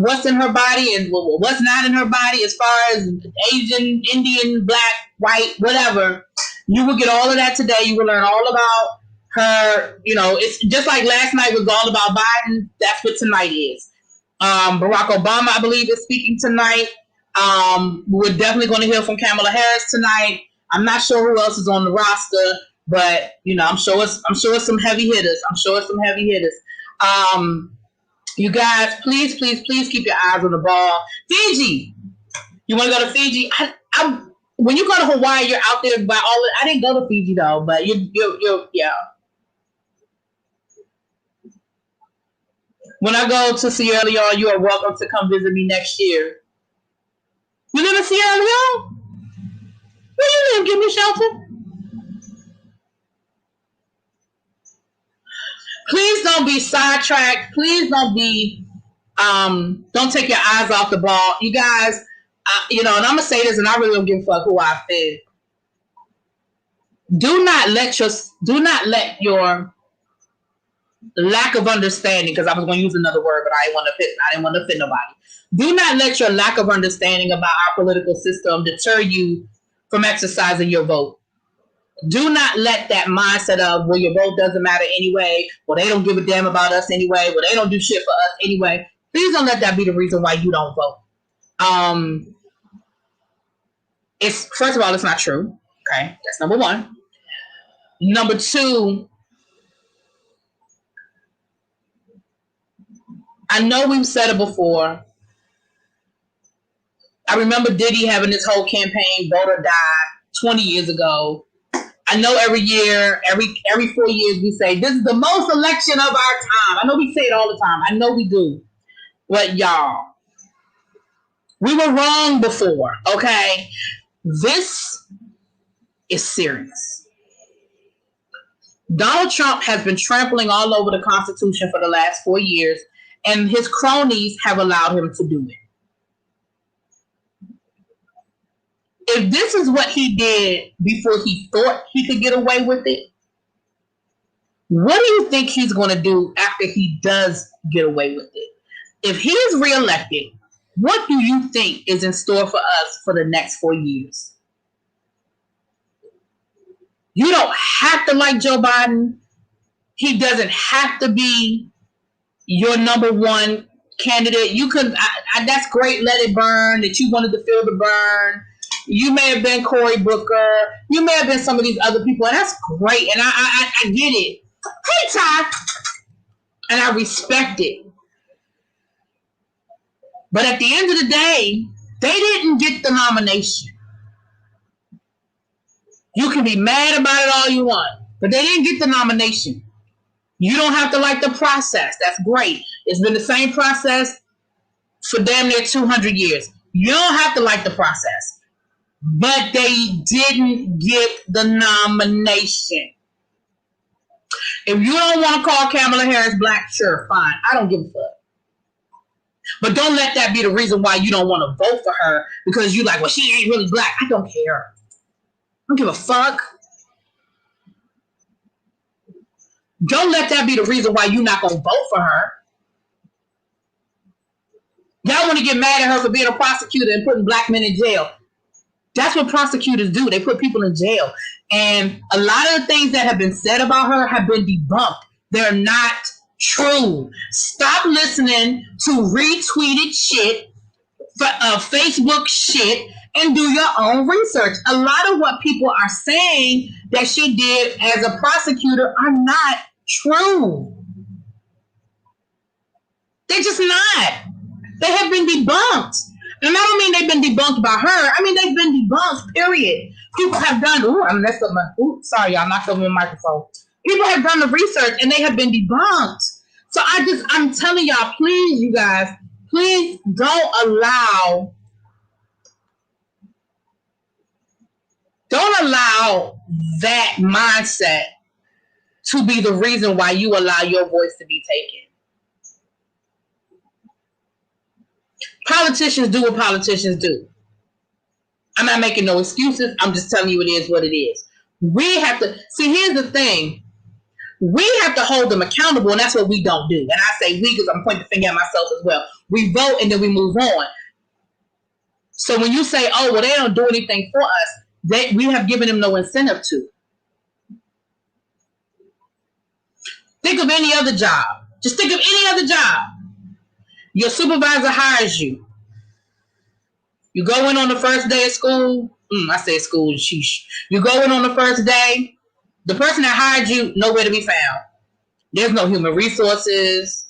what's in her body and what's not in her body as far as Asian, Indian, black, white, whatever, you will get all of that today. You will learn all about her. It's just like last night was all about Biden. That's what tonight is. Barack Obama, I believe, is speaking tonight. We're definitely going to hear from Kamala Harris tonight. I'm not sure who else is on the roster, but I'm sure it's some heavy hitters. I'm sure it's some heavy hitters. You guys, please, please, please keep your eyes on the ball. Fiji, you want to go to Fiji? When you go to Hawaii, you're out there by all. I didn't go to Fiji though, but yeah. When I go to Sierra Leone, you are welcome to come visit me next year. You live in Sierra Leone? Where you live? Give me shelter. Please don't be sidetracked. Please don't take your eyes off the ball. You guys, and I'm going to say this, and I really don't give a fuck who I offend. Do not let your lack of understanding, because I was going to use another word, but I didn't want to offend nobody. Do not let your lack of understanding about our political system deter you from exercising your vote. Do not let that mindset of, well, your vote doesn't matter anyway, well, they don't give a damn about us anyway, well, they don't do shit for us anyway. Please don't let that be the reason why you don't vote. It's, first of all, it's not true. Okay, that's number one. Number two, I know we've said it before. I remember Diddy having this whole campaign, vote or die, 20 years ago. I know every year, every 4 years, we say, this is the most election of our time. I know we say it all the time. I know we do. But y'all, we were wrong before, okay? This is serious. Donald Trump has been trampling all over the Constitution for the last 4 years, and his cronies have allowed him to do it. If this is what he did before he thought he could get away with it, what do you think he's going to do after he does get away with it? If he is reelected, what do you think is in store for us for the next 4 years? You don't have to like Joe Biden. He doesn't have to be your number one candidate. You could, that's great, let it burn, that you wanted to feel the burn. You may have been Cory Booker. You may have been some of these other people, and that's great. And I get it. Hey, Ty. And I respect it. But at the end of the day, they didn't get the nomination. You can be mad about it all you want, but they didn't get the nomination. You don't have to like the process. That's great. It's been the same process for damn near 200 years. You don't have to like the process. But they didn't get the nomination. If you don't want to call Kamala Harris black, sure, fine. I don't give a fuck. But don't let that be the reason why you don't want to vote for her, because you like, well, she ain't really black. I don't care. I don't give a fuck. Don't let that be the reason why you're not going to vote for her. Y'all want to get mad at her for being a prosecutor and putting black men in jail. That's what prosecutors do. They put people in jail. And a lot of the things that have been said about her have been debunked. They're not true. Stop listening to retweeted shit, Facebook shit, and do your own research. A lot of what people are saying that she did as a prosecutor are not true. They're just not. They have been debunked. And I don't mean they've been debunked by her. I mean, they've been debunked, period. People have done, sorry, y'all, knocked over my microphone. People have done the research and they have been debunked. So I'm telling y'all, please, you guys, please don't allow that mindset to be the reason why you allow your voice to be taken. Politicians do what politicians do. I'm not making no excuses. I'm just telling you it is what it is. We have to, see, here's the thing. We have to hold them accountable, and that's what we don't do. And I say we because I'm pointing the finger at myself as well. We vote and then we move on. So when you say, oh, well, they don't do anything for us, we have given them no incentive to. Think of any other job. Just think of any other job. Your supervisor hires you. You go in on the first day of school. I say school, sheesh. You go in on the first day. The person that hired you, nowhere to be found. There's no human resources.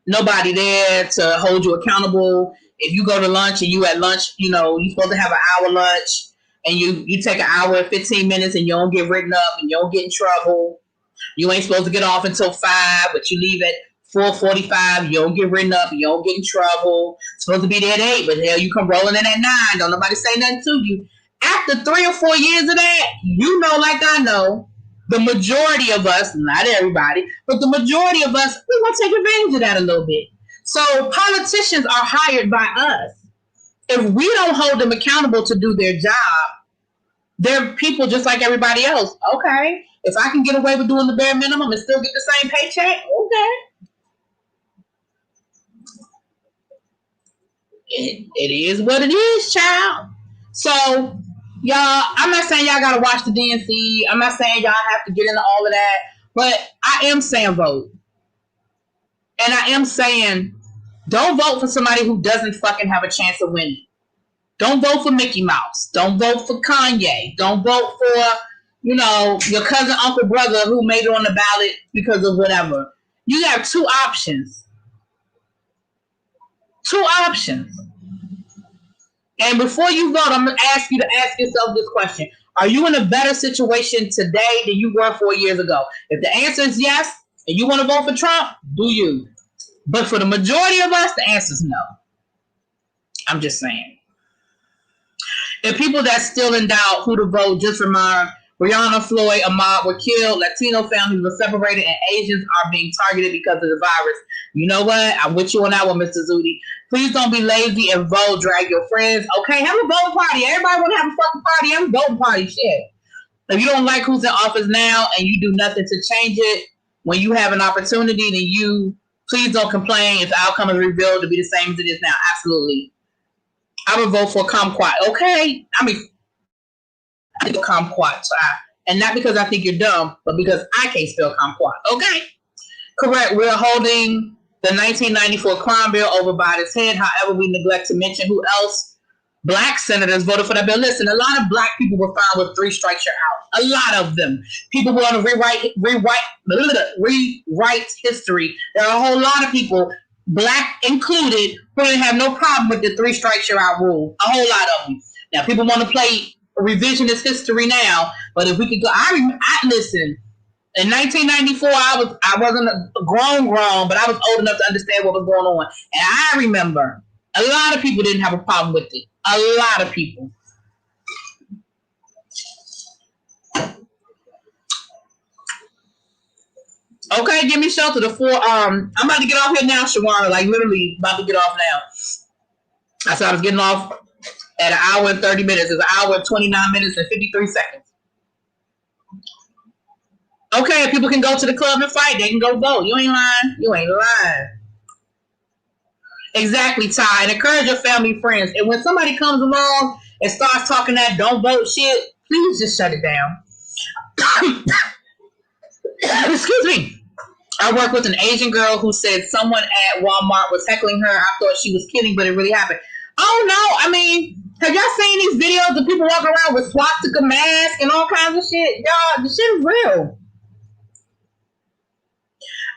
Nobody there to hold you accountable. If you go to lunch and you at lunch, you're supposed to have an hour lunch. And you take an hour and 15 minutes and you don't get written up and you don't get in trouble. You ain't supposed to get off until 5, but you leave at 4:45. You don't get written up. You don't get in trouble. Supposed to be there at 8, but hell, you come rolling in at 9. Don't nobody say nothing to you. After 3 or 4 years of that, you know, like I know, the majority of us, not everybody, but the majority of us, we want to take advantage of that a little bit. So politicians are hired by us. If we don't hold them accountable to do their job, they're people just like everybody else. Okay, if I can get away with doing the bare minimum and still get the same paycheck, okay. It is what it is, child. So, y'all, I'm not saying y'all gotta watch the DNC. I'm not saying y'all have to get into all of that. But I am saying vote. And I am saying don't vote for somebody who doesn't fucking have a chance of winning. Don't vote for Mickey Mouse. Don't vote for Kanye. Don't vote for, you know, your cousin, uncle, brother who made it on the ballot because of whatever. You have two options. Two options. And before you vote, I'm going to ask you to ask yourself this question. Are you in a better situation today than you were 4 years ago? If the answer is yes, and you want to vote for Trump, do you. But for the majority of us, the answer is no. I'm just saying. And people that's still in doubt who to vote, just remind Breonna, Floyd, Ahmaud were killed, Latino families were separated, and Asians are being targeted because of the virus. You know what? I'm with you on that one, Mr. Zudi. Please don't be lazy and vote. Drag your friends. Okay, have a voting party. Everybody want to have a fucking party. Have a voting party. Shit. If you don't like who's in office now and you do nothing to change it, when you have an opportunity, then you please don't complain if the outcome is revealed to be the same as it is now. Absolutely. I would vote for Kumquat. Okay? I mean, I think Kumquat. And not because I think you're dumb, but because I can't spell Kumquat. Okay? Correct. We're holding the 1994 crime bill over Biden's head. However, we neglect to mention who else black senators voted for that bill. Listen, a lot of black people were found with 3 strikes you're out. A lot of them. People want to rewrite history. There are a whole lot of people, black included, who didn't have no problem with the 3 strikes you're out rule. A whole lot of them. Now, people want to play revisionist history now, but if we could go, I listen. In 1994, I wasn't grown, but I was old enough to understand what was going on. And I remember a lot of people didn't have a problem with it. A lot of people. Okay, give me shelter. I'm about to get off here now, Shawana. Like literally about to get off now. I said I was getting off at 1 hour and 30 minutes. It's 1 hour and 29 minutes and 53 seconds. Okay, if people can go to the club and fight, they can go vote. You ain't lying. You ain't lying. Exactly, Ty. And encourage your family, friends. And when somebody comes along and starts talking that don't vote shit, please just shut it down. Excuse me. I work with an Asian girl who said someone at Walmart was heckling her. I thought she was kidding, but it really happened. Oh no, I mean, have y'all seen these videos of people walking around with swastika masks and all kinds of shit? Y'all, the shit is real.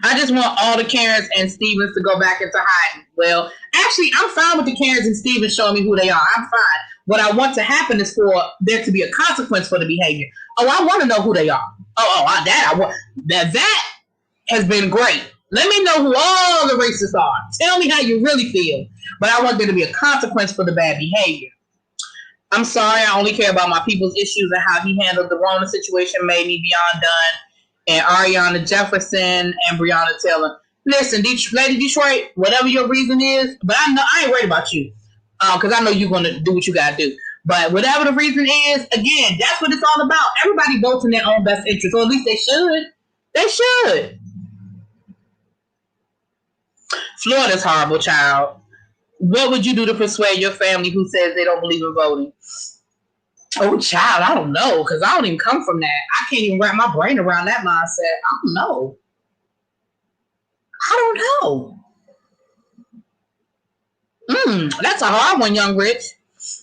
I just want all the Karens and Stevens to go back into hiding. Well, actually, I'm fine with the Karens and Stevens showing me who they are. I'm fine. What I want to happen is for there to be a consequence for the behavior. Oh, I want to know who they are. That has been great. Let me know who all the racists are. Tell me how you really feel. But I want there to be a consequence for the bad behavior. I'm sorry, I only care about my people's issues, and how he handled the Rona situation made me beyond done. And Ariana Jefferson and Breonna Taylor. Listen, Lady Detroit, whatever your reason is, but I ain't worried about you, because I know you're gonna do what you gotta do. But whatever the reason is, again, that's what it's all about. Everybody votes in their own best interest, or at least they should. They should. Florida's horrible, child. What would you do to persuade your family who says they don't believe in voting? Oh, child, I don't know, because I don't even come from that. I can't even wrap my brain around that mindset. I don't know. That's a hard one, Young Rich.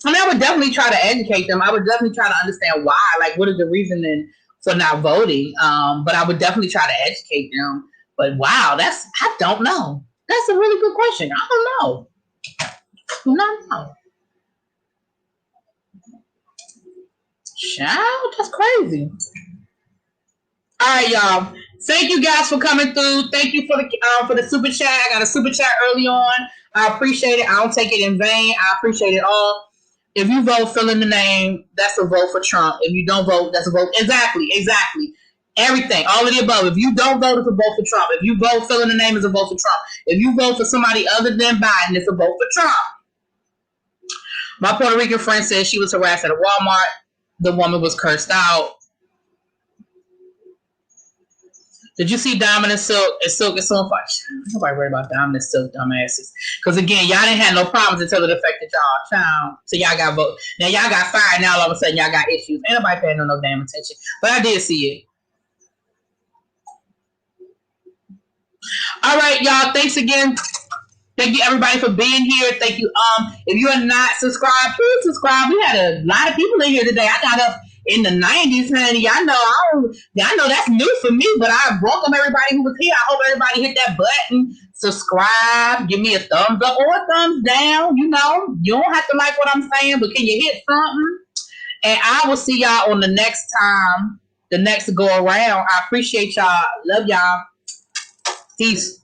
I mean, I would definitely try to educate them. I would definitely try to understand why. Like, what is the reasoning for not voting? But I would definitely try to educate them. But wow, I don't know. That's a really good question. I don't know. No. Child, that's crazy. All right, y'all. Thank you guys for coming through. Thank you for the super chat. I got a super chat early on. I appreciate it. I don't take it in vain. I appreciate it all. If you vote, fill in the name. That's a vote for Trump. If you don't vote, that's a vote. Exactly. Everything, all of the above. If you don't vote, it's a vote for Trump. If you vote, fill in the name, it's a vote for Trump. If you vote for somebody other than Biden, it's a vote for Trump. My Puerto Rican friend said she was harassed at a Walmart. The woman was cursed out. Did you see Diamond and Silk? And Silk is so far. Nobody worried about Diamond and Silk, dumbasses. Because again, y'all didn't have no problems until it affected y'all. Child. So y'all got vote. Now y'all got fired. Now all of a sudden y'all got issues. Ain't nobody paying no damn attention. But I did see it. All right, y'all. Thanks again. Thank you everybody for being here. Thank you. If you are not subscribed, please subscribe. We had a lot of people in here today. I got up in the 90s, honey. I know that's new for me, but I welcome everybody who was here. I hope everybody hit that button, subscribe, give me a thumbs up or a thumbs down. You know, you don't have to like what I'm saying, but can you hit something? And I will see y'all on the next time, the next go around. I appreciate y'all. Love y'all. Peace.